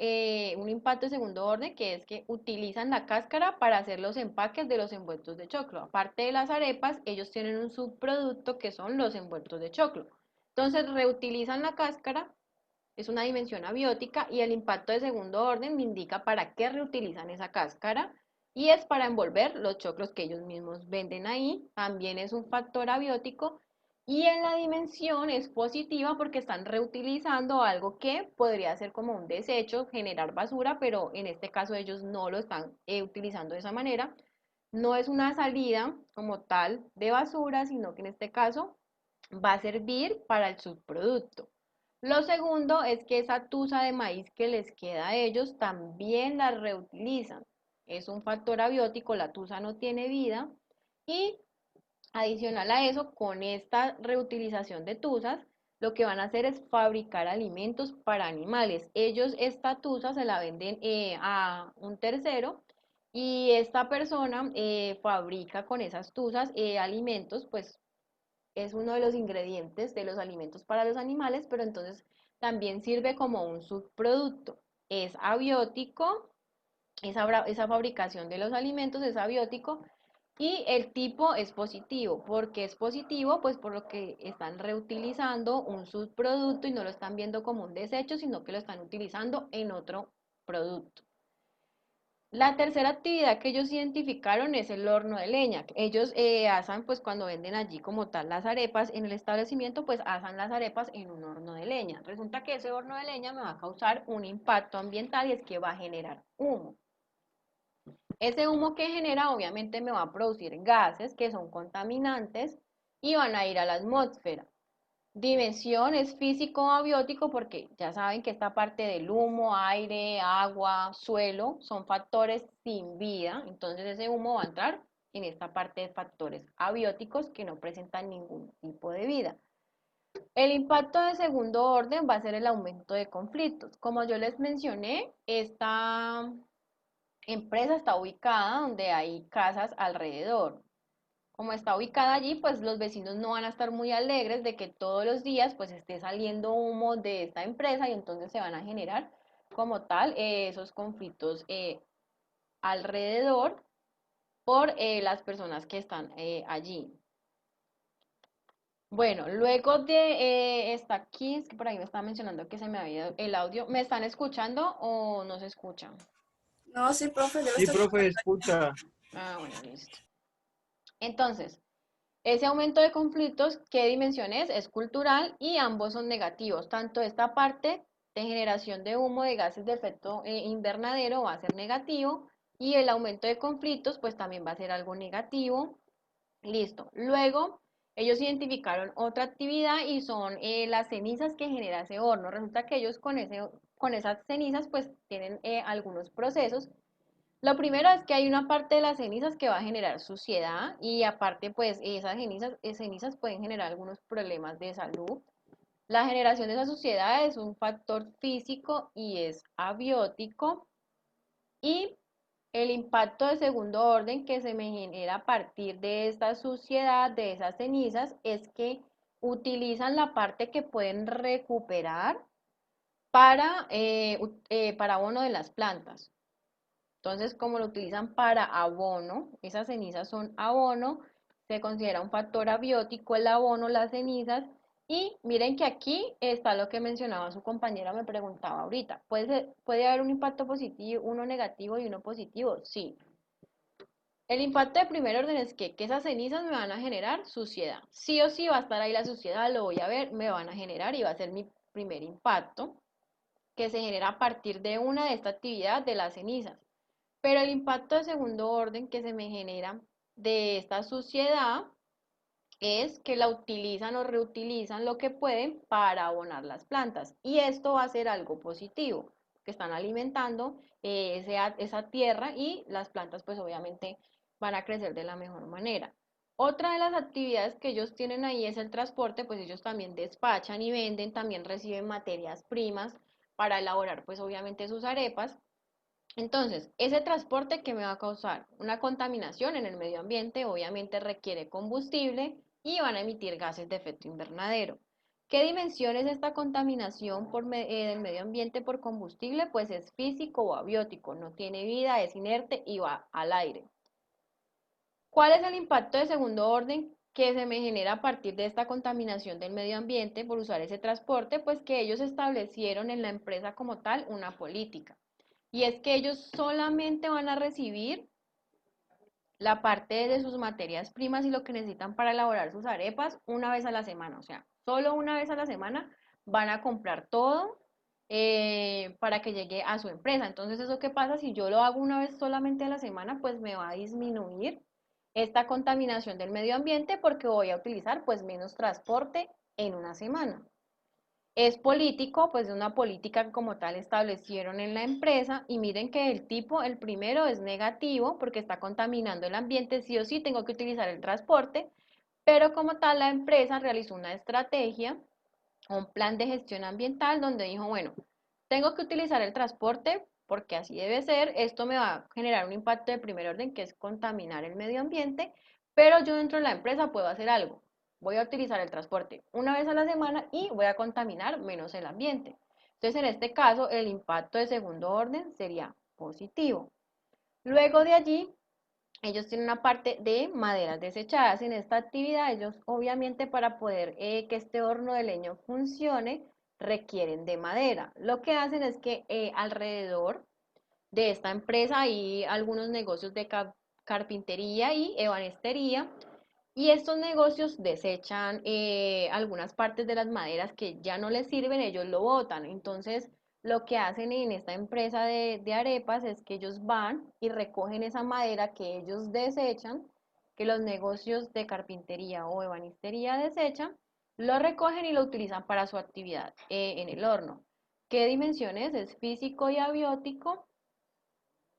un impacto de segundo orden, que es que utilizan la cáscara para hacer los empaques de los envueltos de choclo. Aparte de las arepas, ellos tienen un subproducto que son los envueltos de choclo. Entonces, reutilizan la cáscara, es una dimensión abiótica, y el impacto de segundo orden me indica para qué reutilizan esa cáscara, y es para envolver los choclos que ellos mismos venden ahí. También es un factor abiótico. Y en la dimensión es positiva porque están reutilizando algo que podría ser como un desecho, generar basura, pero en este caso ellos no lo están utilizando de esa manera. No es una salida como tal de basura, sino que en este caso va a servir para el subproducto. Lo segundo es que esa tusa de maíz que les queda a ellos también la reutilizan. Es un factor abiótico, la tusa no tiene vida, y adicional a eso, con esta reutilización de tuzas, lo que van a hacer es fabricar alimentos para animales. Ellos esta tuza se la venden a un tercero, y esta persona fabrica con esas tuzas alimentos, pues es uno de los ingredientes de los alimentos para los animales, pero entonces también sirve como un subproducto. Es abiótico, esa fabricación de los alimentos es abiótico, y el tipo es positivo. ¿Por qué es positivo? Pues por lo que están reutilizando un subproducto y no lo están viendo como un desecho, sino que lo están utilizando en otro producto. La tercera actividad que ellos identificaron es el horno de leña. Ellos asan, pues cuando venden allí como tal las arepas en el establecimiento, pues asan las arepas en un horno de leña. Resulta que ese horno de leña me va a causar un impacto ambiental, y es que va a generar humo. Ese humo que genera obviamente me va a producir gases que son contaminantes y van a ir a la atmósfera. Dimensión es físico abiótico porque ya saben que esta parte del humo, aire, agua, suelo son factores sin vida. Entonces ese humo va a entrar en esta parte de factores abióticos que no presentan ningún tipo de vida. El impacto de segundo orden va a ser el aumento de conflictos. Como yo les mencioné, esta empresa está ubicada donde hay casas alrededor. Como está ubicada allí, pues los vecinos no van a estar muy alegres de que todos los días pues esté saliendo humo de esta empresa, y entonces se van a generar como tal esos conflictos alrededor por las personas que están allí. Bueno, luego de está aquí, es que por ahí me estaba mencionando que se me había ido el audio. ¿Me están escuchando o no se escuchan? No, sí, profe, yo lo Sí, estoy profe, escucha. Ah, bueno, listo. Entonces, ese aumento de conflictos, ¿qué dimensión es? Es cultural, y ambos son negativos. Tanto esta parte de generación de humo de gases de efecto invernadero va a ser negativo, y el aumento de conflictos pues también va a ser algo negativo Listo. Luego, ellos identificaron otra actividad y son las cenizas que genera ese horno. Resulta que ellos con esas cenizas pues tienen algunos procesos. Lo primero es que hay una parte de las cenizas que va a generar suciedad y aparte pues esas cenizas pueden generar algunos problemas de salud. La generación de esa suciedad es un factor físico y es abiótico. Y el impacto de segundo orden que se me genera a partir de esta suciedad, de esas cenizas, es que utilizan la parte que pueden recuperar para abono de las plantas. Entonces, como lo utilizan para abono, esas cenizas son abono, se considera un factor abiótico el abono, las cenizas. Y miren que aquí está lo que mencionaba su compañera, me preguntaba ahorita. ¿Puede haber un impacto positivo, uno negativo y uno positivo? Sí. El impacto de primer orden es que esas cenizas me van a generar suciedad. Sí o sí va a estar ahí la suciedad, lo voy a ver, me van a generar y va a ser mi primer impacto que se genera a partir de una de esta actividad de las cenizas. Pero el impacto de segundo orden que se me genera de esta suciedad es que la utilizan o reutilizan lo que pueden para abonar las plantas. Y esto va a ser algo positivo, que están alimentando esa tierra y las plantas pues obviamente van a crecer de la mejor manera. Otra de las actividades que ellos tienen ahí es el transporte, pues ellos también despachan y venden, también reciben materias primas para elaborar pues obviamente sus arepas. Entonces, ese transporte que me va a causar una contaminación en el medio ambiente, obviamente requiere combustible y van a emitir gases de efecto invernadero. ¿Qué dimensión es esta contaminación del medio ambiente por combustible? Pues es físico o abiótico, no tiene vida, es inerte y va al aire. ¿Cuál es el impacto de segundo orden que se me genera a partir de esta contaminación del medio ambiente por usar ese transporte? Pues que ellos establecieron en la empresa como tal una política. Y es que ellos solamente van a recibir la parte de sus materias primas y lo que necesitan para elaborar sus arepas una vez a la semana. O sea, solo una vez a la semana van a comprar todo para que llegue a su empresa. Entonces, ¿eso qué pasa? Si yo lo hago una vez solamente a la semana, pues me va a disminuir esta contaminación del medio ambiente porque voy a utilizar pues menos transporte en una semana. Es político, pues de una política como tal establecieron en la empresa y miren que el tipo, el primero es negativo porque está contaminando el ambiente, sí o sí tengo que utilizar el transporte, pero como tal la empresa realizó una estrategia, un plan de gestión ambiental donde dijo, bueno, tengo que utilizar el transporte porque así debe ser, esto me va a generar un impacto de primer orden que es contaminar el medio ambiente, pero yo dentro de la empresa puedo hacer algo. Voy a utilizar el transporte una vez a la semana y voy a contaminar menos el ambiente. Entonces, en este caso, el impacto de segundo orden sería positivo. Luego de allí, ellos tienen una parte de maderas desechadas. En esta actividad, ellos obviamente para poder que este horno de leño funcione, requieren de madera. Lo que hacen es que alrededor de esta empresa hay algunos negocios de carpintería y ebanistería y estos negocios desechan algunas partes de las maderas que ya no les sirven, ellos lo botan. Entonces, lo que hacen en esta empresa de arepas es que ellos van y recogen esa madera que ellos desechan, que los negocios de carpintería o ebanistería desechan, lo recogen y lo utilizan para su actividad en el horno. ¿Qué dimensiones? Es físico y abiótico.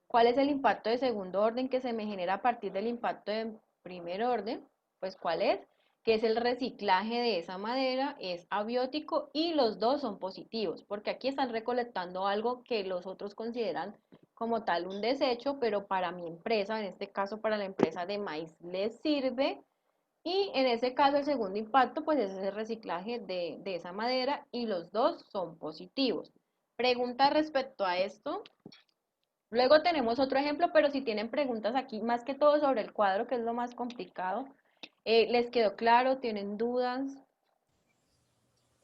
¿Cuál es el impacto de segundo orden que se me genera a partir del impacto de primer orden? Pues ¿cuál es? Que es el reciclaje de esa madera, es abiótico y los dos son positivos, porque aquí están recolectando algo que los otros consideran como tal un desecho, pero para mi empresa, en este caso para la empresa de maíz, les sirve. Y en ese caso el segundo impacto pues es el reciclaje de esa madera y los dos son positivos. Pregunta respecto a esto. Luego tenemos otro ejemplo, pero si tienen preguntas aquí, más que todo sobre el cuadro, que es lo más complicado, ¿les quedó claro? ¿Tienen dudas?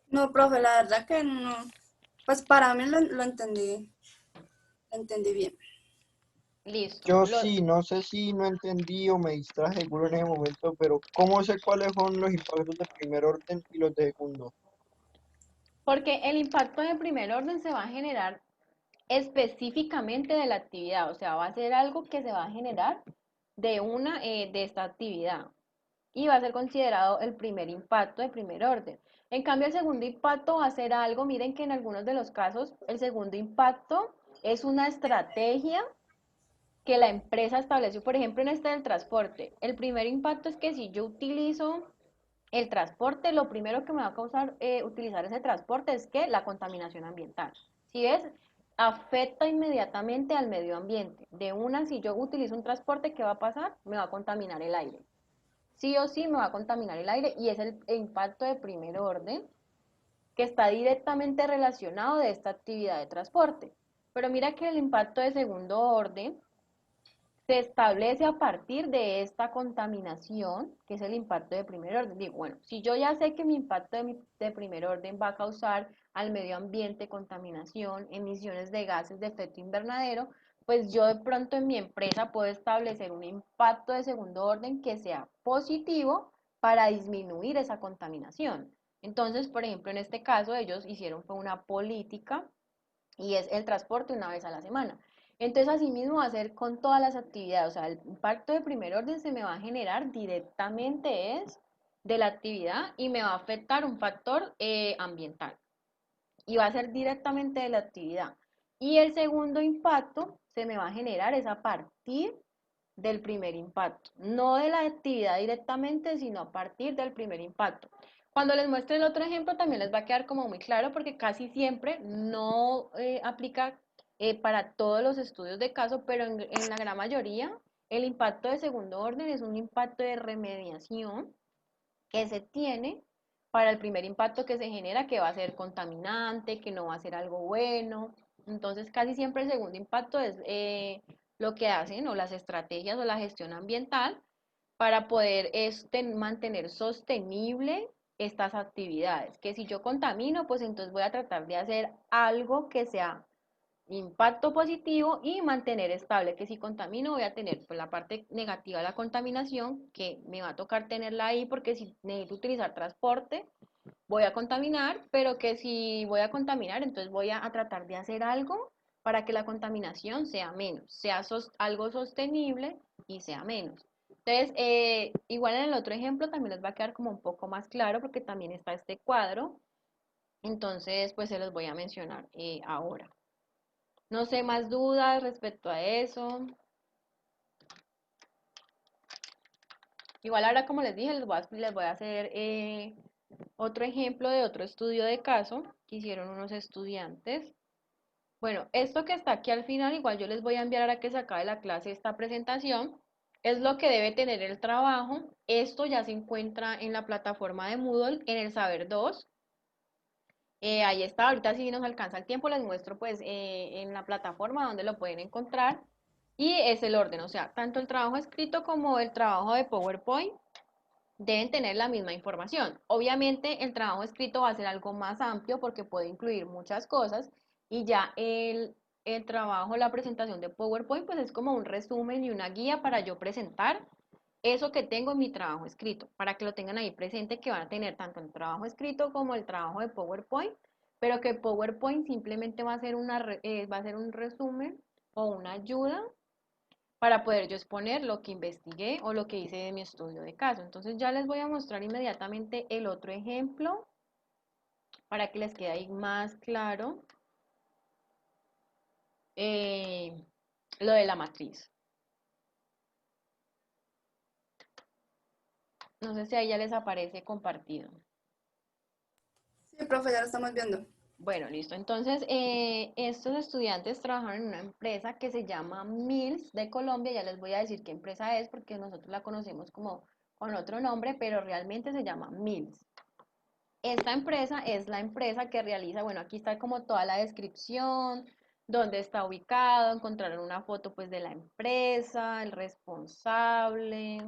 No, profe, la verdad que no. Pues para mí lo entendí bien. Listo. Yo sí, no sé si no entendí o me distraje seguro en ese momento, pero ¿cómo sé cuáles son los impactos de primer orden y los de segundo? Porque el impacto de primer orden se va a generar específicamente de la actividad, o sea, va a ser algo que se va a generar de esta actividad. y va a ser considerado el primer impacto de primer orden. En cambio, el segundo impacto va a ser algo, miren que en algunos de los casos, el segundo impacto es una estrategia que la empresa estableció, por ejemplo, en este del transporte. El primer impacto es que si yo utilizo el transporte, lo primero que me va a causar utilizar ese transporte es que la contaminación ambiental. Si ves, afecta inmediatamente al medio ambiente. De una, si yo utilizo un transporte, ¿qué va a pasar? Me va a contaminar el aire. Sí o sí me va a contaminar el aire y es el impacto de primer orden que está directamente relacionado de esta actividad de transporte. Pero mira que el impacto de segundo orden se establece a partir de esta contaminación, que es el impacto de primer orden. Digo, bueno, si yo ya sé que mi impacto de primer orden va a causar al medio ambiente contaminación, emisiones de gases de efecto invernadero, pues yo de pronto en mi empresa puedo establecer un impacto de segundo orden que sea positivo para disminuir esa contaminación. Entonces, por ejemplo, en este caso ellos hicieron fue una política y es el transporte una vez a la semana. Entonces, así mismo va a ser con todas las actividades, o sea, el impacto de primer orden se me va a generar directamente es de la actividad y me va a afectar un factor ambiental y va a ser directamente de la actividad. Y el segundo impacto se me va a generar es a partir del primer impacto, no de la actividad directamente, sino a partir del primer impacto. Cuando les muestre el otro ejemplo también les va a quedar como muy claro porque casi siempre no aplica para todos los estudios de caso, pero en la gran mayoría el impacto de segundo orden es un impacto de remediación que se tiene para el primer impacto que se genera, que va a ser contaminante, que no va a ser algo bueno. Entonces, casi siempre el segundo impacto es lo que hacen o las estrategias o la gestión ambiental para poder mantener sostenible estas actividades. Que si yo contamino, pues entonces voy a tratar de hacer algo que sea impacto positivo y mantener estable, que si contamino voy a tener pues, la parte negativa de la contaminación, que me va a tocar tenerla ahí porque si necesito utilizar transporte, voy a contaminar, pero que si voy a contaminar, entonces voy a tratar de hacer algo para que la contaminación sea menos, sea algo sostenible y sea menos. Entonces, igual en el otro ejemplo también les va a quedar como un poco más claro porque también está este cuadro, entonces pues se los voy a mencionar ahora. No sé más dudas respecto a eso. Igual ahora, como les dije, les voy a hacer otro ejemplo de otro estudio de caso que hicieron unos estudiantes. Bueno, esto que está aquí al final, igual yo les voy a enviar ahora que se acabe la clase esta presentación. Es lo que debe tener el trabajo. Esto ya se encuentra en la plataforma de Moodle, en el Saber 2. Ahí está, ahorita si nos alcanza el tiempo les muestro pues en la plataforma donde lo pueden encontrar y es el orden, o sea, tanto el trabajo escrito como el trabajo de PowerPoint deben tener la misma información. Obviamente el trabajo escrito va a ser algo más amplio porque puede incluir muchas cosas y ya el trabajo, la presentación de PowerPoint pues es como un resumen y una guía para yo presentar eso que tengo en mi trabajo escrito, para que lo tengan ahí presente que van a tener tanto el trabajo escrito como el trabajo de PowerPoint, pero que PowerPoint simplemente va a ser, va a ser un resumen o una ayuda para poder yo exponer lo que investigué o lo que hice de mi estudio de caso. Entonces ya les voy a mostrar inmediatamente el otro ejemplo para que les quede ahí más claro lo de la matriz. No sé si ahí ya les aparece compartido. Sí, profe, ya lo estamos viendo. Bueno, listo. Entonces, estos estudiantes trabajaron en una empresa que se llama Mills de Colombia. Ya les voy a decir qué empresa es porque nosotros la conocemos como con otro nombre, pero realmente se llama Mills. Esta empresa es la empresa que realiza, bueno, aquí está como toda la descripción, dónde está ubicado, encontraron una foto pues de la empresa, el responsable,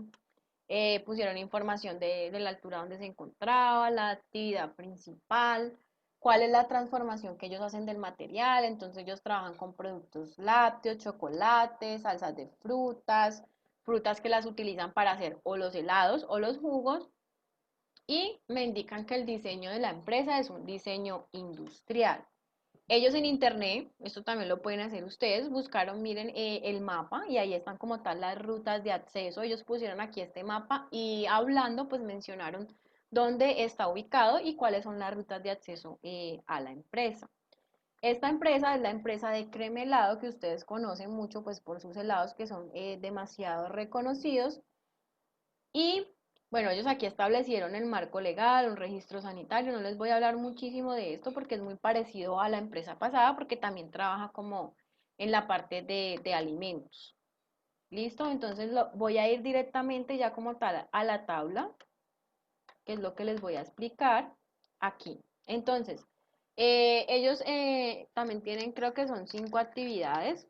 pusieron información de la altura donde se encontraba, la actividad principal, cuál es la transformación que ellos hacen del material. Entonces ellos trabajan con productos lácteos, chocolates, salsas de frutas, frutas que las utilizan para hacer o los helados o los jugos. Y me indican que el diseño de la empresa es un diseño industrial. Ellos en internet, esto también lo pueden hacer ustedes, buscaron, miren el mapa y ahí están como tal las rutas de acceso. Ellos pusieron aquí este mapa y hablando pues mencionaron dónde está ubicado y cuáles son las rutas de acceso a la empresa. Esta empresa es la empresa de Creme Helado que ustedes conocen mucho pues por sus helados que son demasiado reconocidos. Y bueno, ellos aquí establecieron el marco legal, un registro sanitario. No les voy a hablar muchísimo de esto porque es muy parecido a la empresa pasada porque también trabaja como en la parte de alimentos. ¿Listo? Entonces voy a ir directamente ya como tal a la tabla, que es lo que les voy a explicar aquí. Entonces, ellos también tienen, creo que son 5 actividades.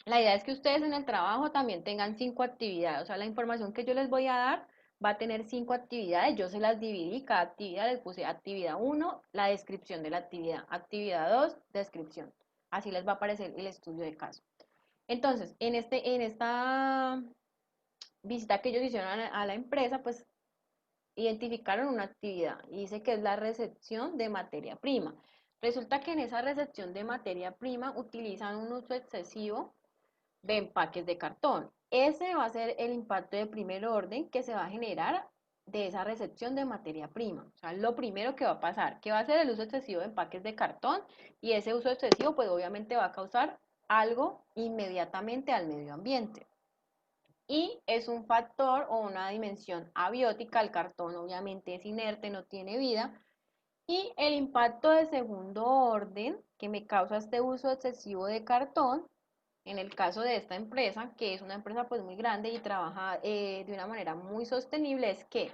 La idea es que ustedes en el trabajo también tengan 5 actividades, o sea, la información que yo les voy a dar va a tener 5 actividades, yo se las dividí, cada actividad les puse actividad 1, la descripción de la actividad 2, descripción. Así les va a aparecer el estudio de caso. Entonces, en esta visita que ellos hicieron a la empresa, pues identificaron una actividad y dice que es la recepción de materia prima. Resulta que en esa recepción de materia prima utilizan un uso excesivo de empaques de cartón. Ese va a ser el impacto de primer orden que se va a generar de esa recepción de materia prima. O sea, lo primero que va a pasar, que va a ser el uso excesivo de empaques de cartón y ese uso excesivo pues obviamente va a causar algo inmediatamente al medio ambiente. Y es un factor o una dimensión abiótica, el cartón obviamente es inerte, no tiene vida, y el impacto de segundo orden que me causa este uso excesivo de cartón, en el caso de esta empresa, que es una empresa pues muy grande y trabaja de una manera muy sostenible, es que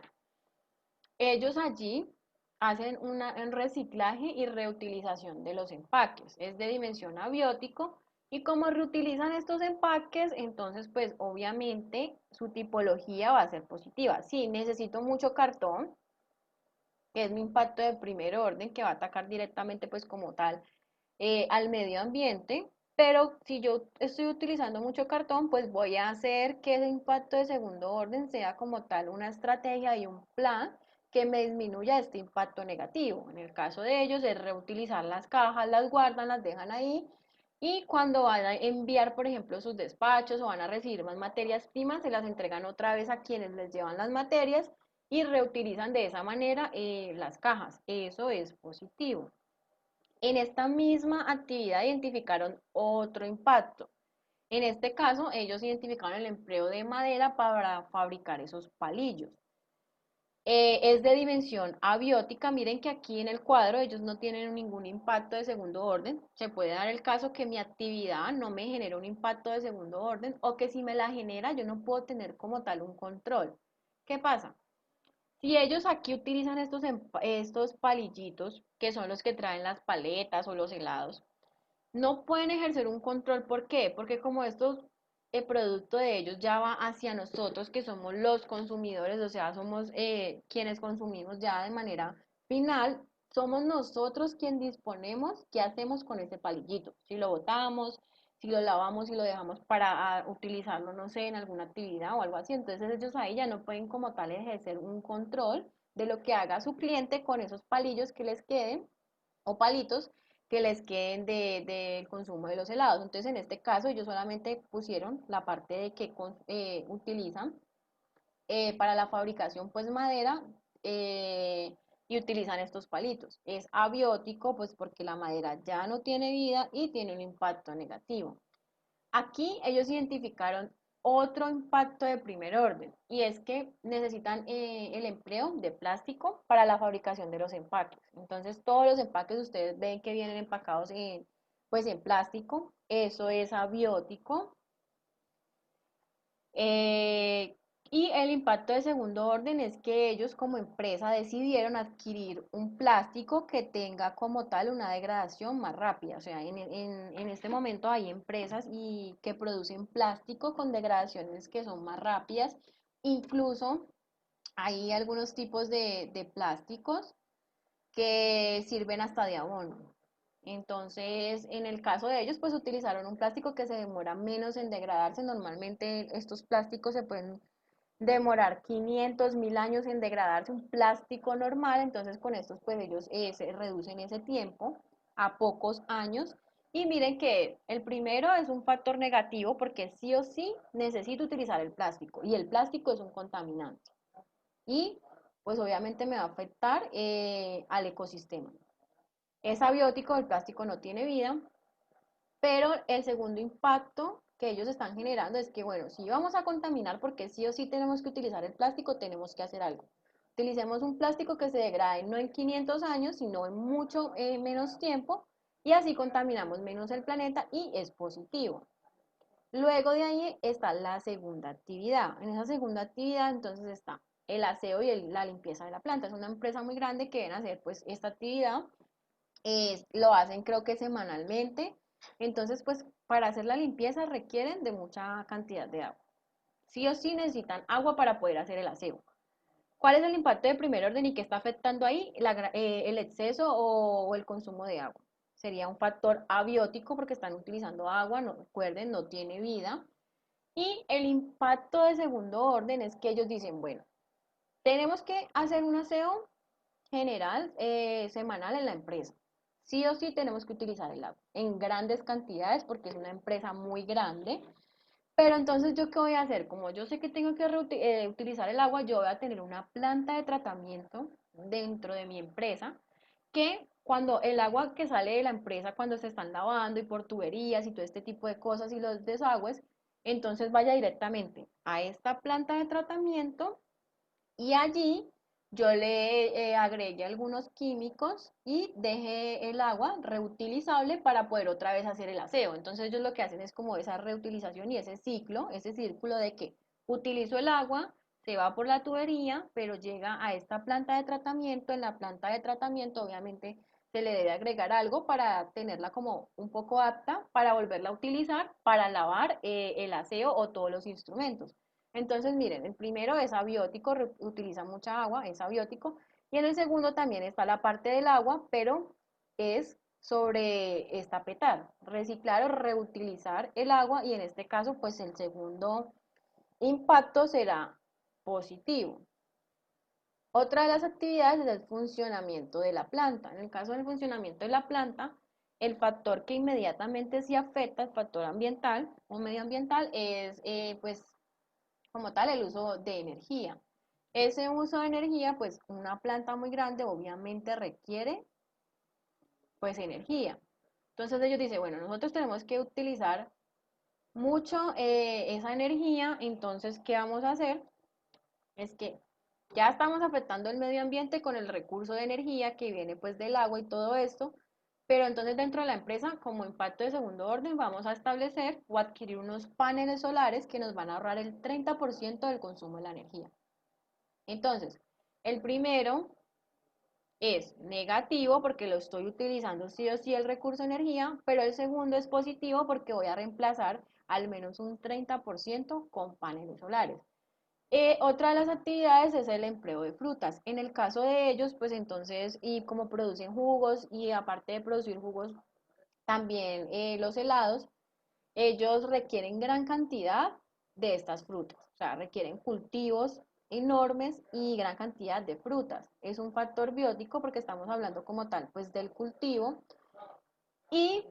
ellos allí hacen un reciclaje y reutilización de los empaques, es de dimensión abiótico y como reutilizan estos empaques, entonces pues obviamente su tipología va a ser positiva. Sí, necesito mucho cartón, que es mi impacto de primer orden, que va a atacar directamente pues como tal al medio ambiente, pero si yo estoy utilizando mucho cartón, pues voy a hacer que ese impacto de segundo orden sea como tal una estrategia y un plan que me disminuya este impacto negativo. En el caso de ellos es reutilizar las cajas, las guardan, las dejan ahí y cuando van a enviar, por ejemplo, sus despachos o van a recibir más materias primas, se las entregan otra vez a quienes les llevan las materias y reutilizan de esa manera las cajas. Eso es positivo. En esta misma actividad identificaron otro impacto. En este caso, ellos identificaron el empleo de madera para fabricar esos palillos. Es de dimensión abiótica. Miren que aquí en el cuadro ellos no tienen ningún impacto de segundo orden. Se puede dar el caso que mi actividad no me genera un impacto de segundo orden o que si me la genera yo no puedo tener como tal un control. ¿Qué pasa? Si ellos aquí utilizan estos palillitos, que son los que traen las paletas o los helados, no pueden ejercer un control. ¿Por qué? Porque como estos, el producto de ellos ya va hacia nosotros, que somos los consumidores, o sea, somos quienes consumimos ya de manera final, somos nosotros quien disponemos qué hacemos con ese palillito. Si lo botamos, si lo lavamos, si lo dejamos para utilizarlo, no sé, en alguna actividad o algo así. Entonces ellos ahí ya no pueden como tal ejercer un control de lo que haga su cliente con esos palillos que les queden o palitos que les queden del consumo de los helados. Entonces, en este caso, ellos solamente pusieron la parte de que utilizan para la fabricación, pues madera, y utilizan estos palitos. Es abiótico, pues porque la madera ya no tiene vida y tiene un impacto negativo. Aquí ellos identificaron otro impacto de primer orden y es que necesitan el empleo de plástico para la fabricación de los empaques. Entonces todos los empaques ustedes ven que vienen empacados pues en plástico, eso es abiótico. Eh, y el impacto de segundo orden es que ellos como empresa decidieron adquirir un plástico que tenga como tal una degradación más rápida. O sea, en este momento hay empresas que producen plástico con degradaciones que son más rápidas. Incluso hay algunos tipos de plásticos que sirven hasta de abono. Entonces, en el caso de ellos, pues utilizaron un plástico que se demora menos en degradarse. Normalmente estos plásticos se pueden demorar 500.000 años en degradarse, un plástico normal. Entonces, con estos, pues ellos se reducen ese tiempo a pocos años. Y miren que el primero es un factor negativo porque sí o sí necesito utilizar el plástico y el plástico es un contaminante. Y pues obviamente me va a afectar al ecosistema. Es abiótico, el plástico no tiene vida, pero el segundo impacto que ellos están generando es que, bueno, si vamos a contaminar porque sí o sí tenemos que utilizar el plástico, tenemos que hacer algo. Utilicemos un plástico que se degrade no en 500 años, sino en mucho menos tiempo, y así contaminamos menos el planeta y es positivo. Luego de ahí está la segunda actividad. En esa segunda actividad entonces está el aseo y la limpieza de la planta. Es una empresa muy grande que deben hacer pues esta actividad. Lo hacen creo que semanalmente. Entonces pues para hacer la limpieza requieren de mucha cantidad de agua. Sí o sí necesitan agua para poder hacer el aseo. ¿Cuál es el impacto de primer orden y qué está afectando ahí? El exceso o el consumo de agua. Sería un factor abiótico porque están utilizando agua, no, recuerden, no tiene vida. Y el impacto de segundo orden es que ellos dicen, bueno, tenemos que hacer un aseo general, semanal en la empresa. Sí o sí tenemos que utilizar el agua en grandes cantidades porque es una empresa muy grande. Pero entonces, ¿yo qué voy a hacer? Como yo sé que tengo que utilizar el agua, yo voy a tener una planta de tratamiento dentro de mi empresa que cuando el agua que sale de la empresa, cuando se están lavando y por tuberías y todo este tipo de cosas y los desagües, entonces vaya directamente a esta planta de tratamiento y allí yo le agregué algunos químicos y dejé el agua reutilizable para poder otra vez hacer el aseo. Entonces ellos lo que hacen es como esa reutilización y ese ciclo, ese círculo de que utilizo el agua, se va por la tubería, pero llega a esta planta de tratamiento. En la planta de tratamiento obviamente se le debe agregar algo para tenerla como un poco apta para volverla a utilizar para lavar el aseo o todos los instrumentos. Entonces, miren, el primero es abiótico, utiliza mucha agua, es abiótico, y en el segundo también está la parte del agua, pero es sobre estapetar, reciclar o reutilizar el agua, y en este caso, pues el segundo impacto será positivo. Otra de las actividades es el funcionamiento de la planta. En el caso del funcionamiento de la planta, el factor que inmediatamente se afecta, el factor ambiental o medioambiental, es pues como tal el uso de energía. Ese uso de energía, pues una planta muy grande obviamente requiere pues energía. Entonces ellos dicen, bueno, nosotros tenemos que utilizar mucho esa energía, entonces, ¿qué vamos a hacer? Es que ya estamos afectando el medio ambiente con el recurso de energía que viene pues del agua y todo esto, pero entonces dentro de la empresa, como impacto de segundo orden, vamos a establecer o adquirir unos paneles solares que nos van a ahorrar el 30% del consumo de la energía. Entonces, el primero es negativo porque lo estoy utilizando sí o sí el recurso de energía, pero el segundo es positivo porque voy a reemplazar al menos un 30% con paneles solares. Otra de las actividades es el empleo de frutas. En el caso de ellos, pues entonces, y como producen jugos y aparte de producir jugos, también los helados, ellos requieren gran cantidad de estas frutas, o sea, requieren cultivos enormes y gran cantidad de frutas. Es un factor biótico porque estamos hablando como tal, pues del cultivo. Y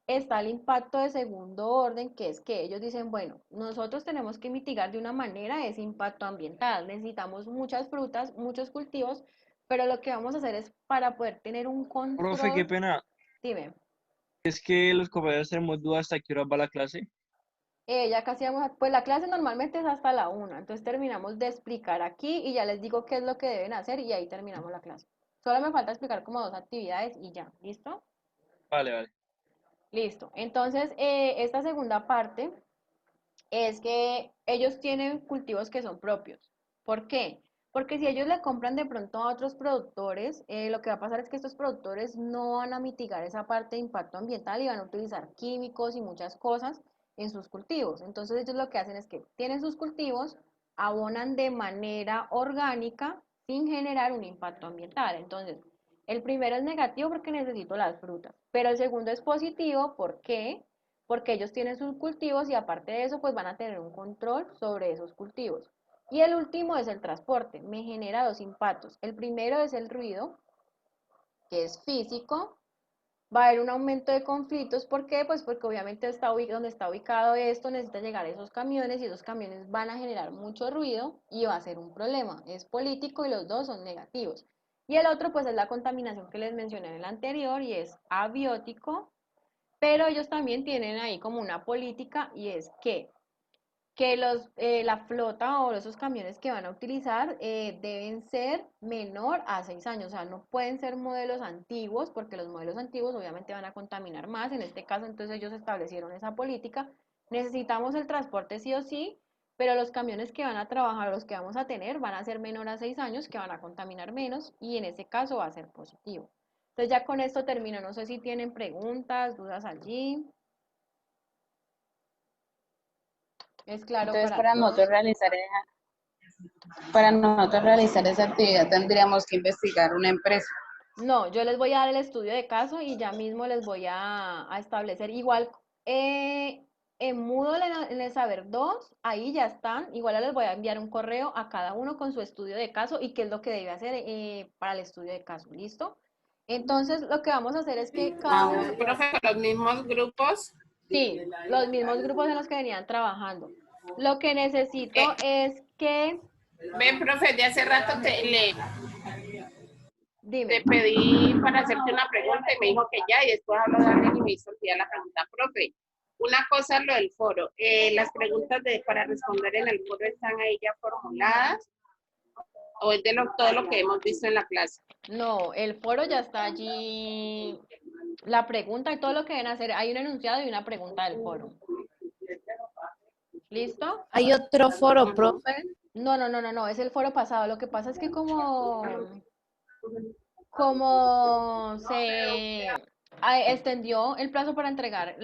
está el impacto de segundo orden, que es que ellos dicen, bueno, nosotros tenemos que mitigar de una manera ese impacto ambiental. Necesitamos muchas frutas, muchos cultivos, pero lo que vamos a hacer es para poder tener un Profe, qué control, pena. dime. Es que los compañeros tenemos dudas hasta qué hora va la clase. Ya casi vamos a, pues la clase normalmente es hasta la 1, entonces terminamos de explicar aquí y ya les digo qué es lo que deben hacer y ahí terminamos la clase. Solo me falta explicar como dos actividades y ya, ¿listo? Vale, vale. Listo. Entonces, esta segunda parte es que ellos tienen cultivos que son propios. ¿Por qué? Porque si ellos le compran de pronto a otros productores, lo que va a pasar es que estos productores no van a mitigar esa parte de impacto ambiental y van a utilizar químicos y muchas cosas en sus cultivos. Entonces ellos lo que hacen es que tienen sus cultivos, abonan de manera orgánica sin generar un impacto ambiental. Entonces, el primero es negativo porque necesito las frutas, pero el segundo es positivo, ¿por qué? Porque ellos tienen sus cultivos y aparte de eso, pues van a tener un control sobre esos cultivos. Y el último es el transporte. Me genera dos impactos. El primero es el ruido, que es físico, va a haber un aumento de conflictos. ¿Por qué? Pues porque obviamente donde está ubicado esto necesita llegar esos camiones y esos camiones van a generar mucho ruido y va a ser un problema. Es político y los dos son negativos. Y el otro pues es la contaminación que les mencioné en el anterior y es abiótico, pero ellos también tienen ahí como una política y es que la flota o esos camiones que van a utilizar deben ser menor a 6 años, o sea, no pueden ser modelos antiguos, porque los modelos antiguos obviamente van a contaminar más, en este caso entonces ellos establecieron esa política, necesitamos el transporte sí o sí, pero los camiones que van a trabajar, los que vamos a tener, van a ser menor a 6 años, que van a contaminar menos, y en ese caso va a ser positivo. Entonces ya con esto termino, no sé si tienen preguntas, dudas allí, es claro Entonces, para todos. para nosotros realizar esa actividad tendríamos que investigar una empresa. No, yo les voy a dar el estudio de caso y ya mismo les voy a establecer. Igual en Moodle, en el Saber 2, ahí ya están. Igual les voy a enviar un correo a cada uno con su estudio de caso y qué es lo que debe hacer para el estudio de caso. ¿Listo? Entonces, lo que vamos a hacer es que cada Ah, uno, bueno. Profe, los mismos grupos. sí, los mismos grupos en los que venían trabajando. Lo que necesito es que, Ven, profe, de hace rato te dime, pedí para hacerte una pregunta y me dijo que ya, y después habló Daniel y me hizo el día la pregunta. Profe, una cosa es lo del foro. Las preguntas para responder en el foro están ahí ya formuladas o es de todo lo que hemos visto en la clase. no, el foro ya está allí. La pregunta y todo lo que deben hacer, hay un enunciado y una pregunta del foro. ¿Listo? Hay otro foro, Ujú. profe. No, es el foro pasado. Lo que pasa es que como se extendió el plazo para entregar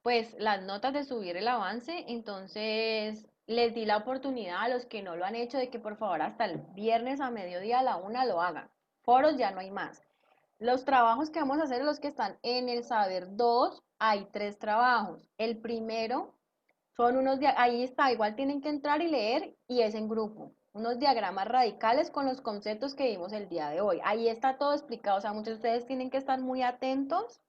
pues las notas de subir el avance, entonces les di la oportunidad a los que no lo han hecho de que por favor hasta el viernes a mediodía a la 1 lo hagan. Foros ya no hay más. Los trabajos que vamos a hacer, los que están en el Saber 2, hay 3 trabajos. El primero son ahí está, igual tienen que entrar y leer y es en grupo. Unos diagramas radicales con los conceptos que vimos el día de hoy. Ahí está todo explicado, o sea, muchos de ustedes tienen que estar muy atentos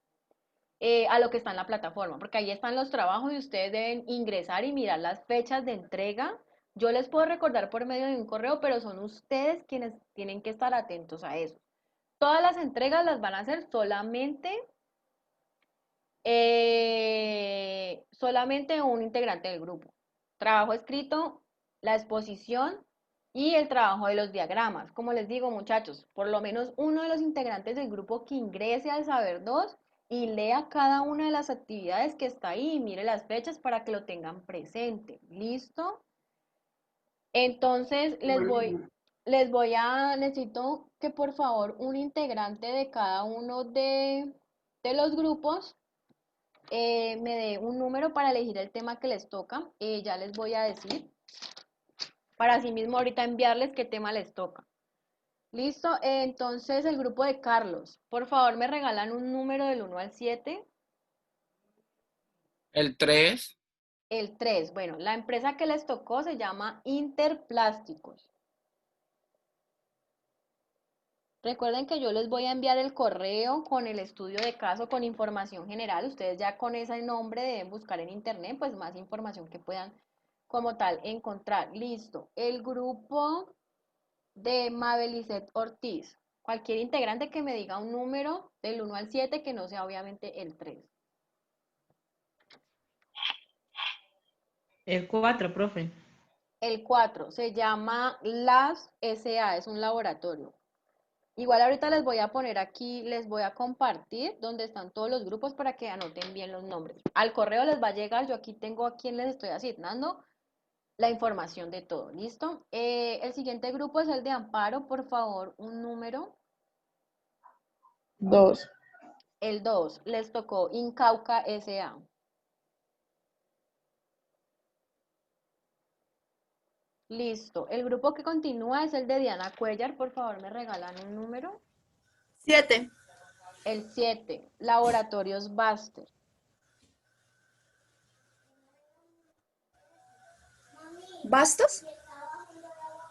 a lo que está en la plataforma, porque ahí están los trabajos y ustedes deben ingresar y mirar las fechas de entrega. Yo les puedo recordar por medio de un correo, pero son ustedes quienes tienen que estar atentos a eso. Todas las entregas las van a hacer solamente un integrante del grupo. Trabajo escrito, la exposición y el trabajo de los diagramas. Como les digo, muchachos, por lo menos uno de los integrantes del grupo que ingrese al Saber 2 y lea cada una de las actividades que está ahí y mire las fechas para que lo tengan presente. ¿Listo? Entonces, necesito que por favor un integrante de cada uno de los grupos me dé un número para elegir el tema que les toca. Ya les voy a decir, para así mismo ahorita enviarles qué tema les toca. ¿Listo? Entonces, el grupo de Carlos, por favor, me regalan un número del 1 al 7. El 3. El 3. Bueno, la empresa que les tocó se llama Interplásticos. Recuerden que yo les voy a enviar el correo con el estudio de caso, con información general. Ustedes ya con ese nombre deben buscar en internet, pues más información que puedan como tal encontrar. Listo. El grupo de Mabelicet Ortiz. Cualquier integrante que me diga un número del 1 al 7 que no sea obviamente el 3. El 4, profe. El 4 se llama LAS SA, es un laboratorio. Igual ahorita les voy a poner aquí, les voy a compartir donde están todos los grupos para que anoten bien los nombres. Al correo les va a llegar, yo aquí tengo a quien les estoy asignando la información de todo, ¿listo? El siguiente grupo es el de Amparo, por favor, un número. 2. El 2 les tocó Incauca SA. Listo. El grupo que continúa es el de Diana Cuellar, por favor, me regalan un número. 7. El 7, Laboratorios Baster. ¿Bastos?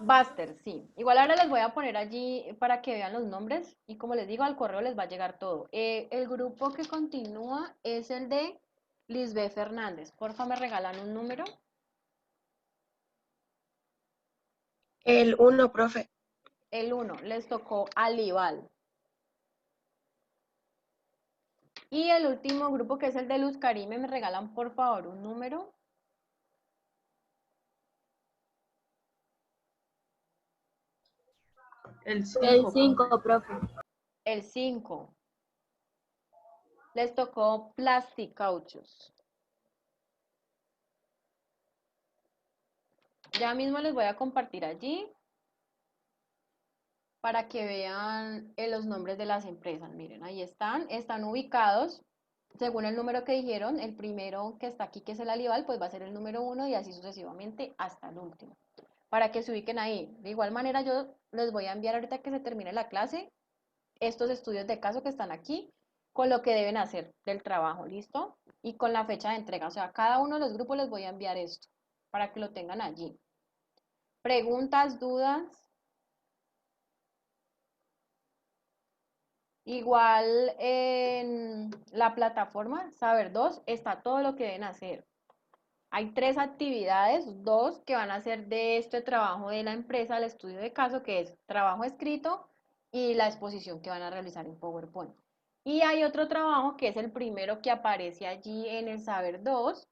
Buster, sí. Igual ahora les voy a poner allí para que vean los nombres y como les digo, al correo les va a llegar todo. El grupo que continúa es el de Lisbeth Fernández. Porfa, me regalan un número. El 1, profe. El 1, les tocó Alival. Y el último grupo que es el de Luz Karime, me regalan por favor un número. El El 5, 5, profe. El 5. Les tocó Plasticauchos. Ya mismo les voy a compartir allí para que vean los nombres de las empresas. Miren, ahí están ubicados según el número que dijeron. El primero que está aquí, que es el Alival, pues va a ser el número 1 y así sucesivamente hasta el último, para que se ubiquen ahí. De igual manera, yo les voy a enviar ahorita que se termine la clase estos estudios de caso que están aquí con lo que deben hacer del trabajo, ¿listo? Y con la fecha de entrega. O sea, cada uno de los grupos les voy a enviar esto para que lo tengan allí. Preguntas, dudas. Igual en la plataforma Saber 2 está todo lo que deben hacer. Hay 3 actividades, 2 que van a hacer de este trabajo de la empresa, el estudio de caso, que es trabajo escrito y la exposición que van a realizar en PowerPoint. Y hay otro trabajo que es el primero que aparece allí en el Saber 2,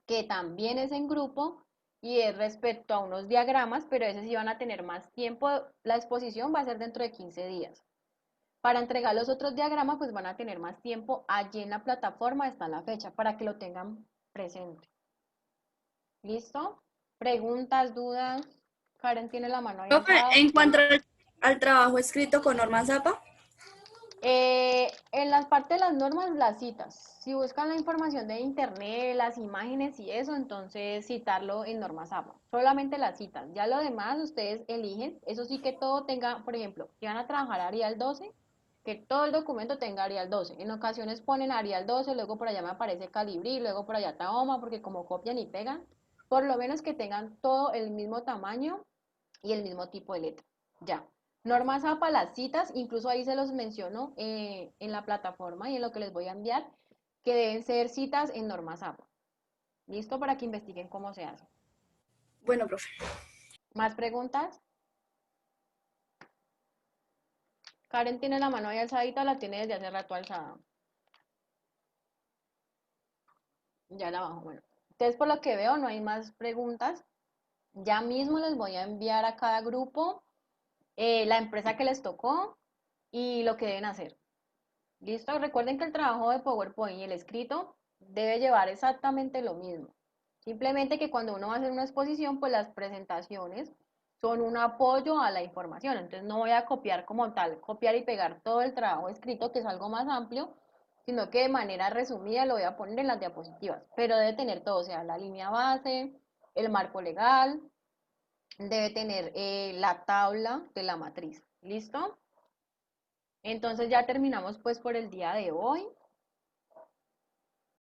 que también es en grupo y es respecto a unos diagramas, pero ese sí van a tener más tiempo. La exposición va a ser dentro de 15 días. Para entregar los otros diagramas, pues van a tener más tiempo. Allí en la plataforma está la fecha para que lo tengan presente. ¿Listo? ¿Preguntas, dudas? Karen tiene la mano ahí Profe, alzada. en cuanto al trabajo escrito con norma Zapa, En la parte de las normas, las citas. Si buscan la información de internet, las imágenes y eso, entonces citarlo en normas APA. Solamente las citas. Ya lo demás ustedes eligen. Eso sí que todo tenga, por ejemplo, si van a trabajar Arial 12, que todo el documento tenga Arial 12. En ocasiones ponen Arial 12, luego por allá me aparece Calibri, luego por allá Tahoma, porque como copian y pegan, por lo menos que tengan todo el mismo tamaño y el mismo tipo de letra. Ya. Normas APA, las citas, incluso ahí se los menciono en la plataforma y en lo que les voy a enviar, que deben ser citas en normas APA. ¿Listo? Para que investiguen cómo se hace. bueno, profe. ¿Más preguntas? Karen tiene la mano ahí alzadita, la tiene desde hace rato alzada. Ya la bajo, bueno. Entonces, por lo que veo, no hay más preguntas. Ya mismo les voy a enviar a cada grupo la empresa que les tocó y lo que deben hacer. ¿Listo? Recuerden que el trabajo de PowerPoint y el escrito debe llevar exactamente lo mismo. Simplemente que cuando uno va a hacer una exposición, pues las presentaciones son un apoyo a la información. Entonces no voy a copiar como tal, copiar y pegar todo el trabajo escrito, que es algo más amplio, sino que de manera resumida lo voy a poner en las diapositivas. Pero debe tener todo, o sea, la línea base, el marco legal, debe tener la tabla de la matriz. ¿Listo? Entonces ya terminamos pues por el día de hoy.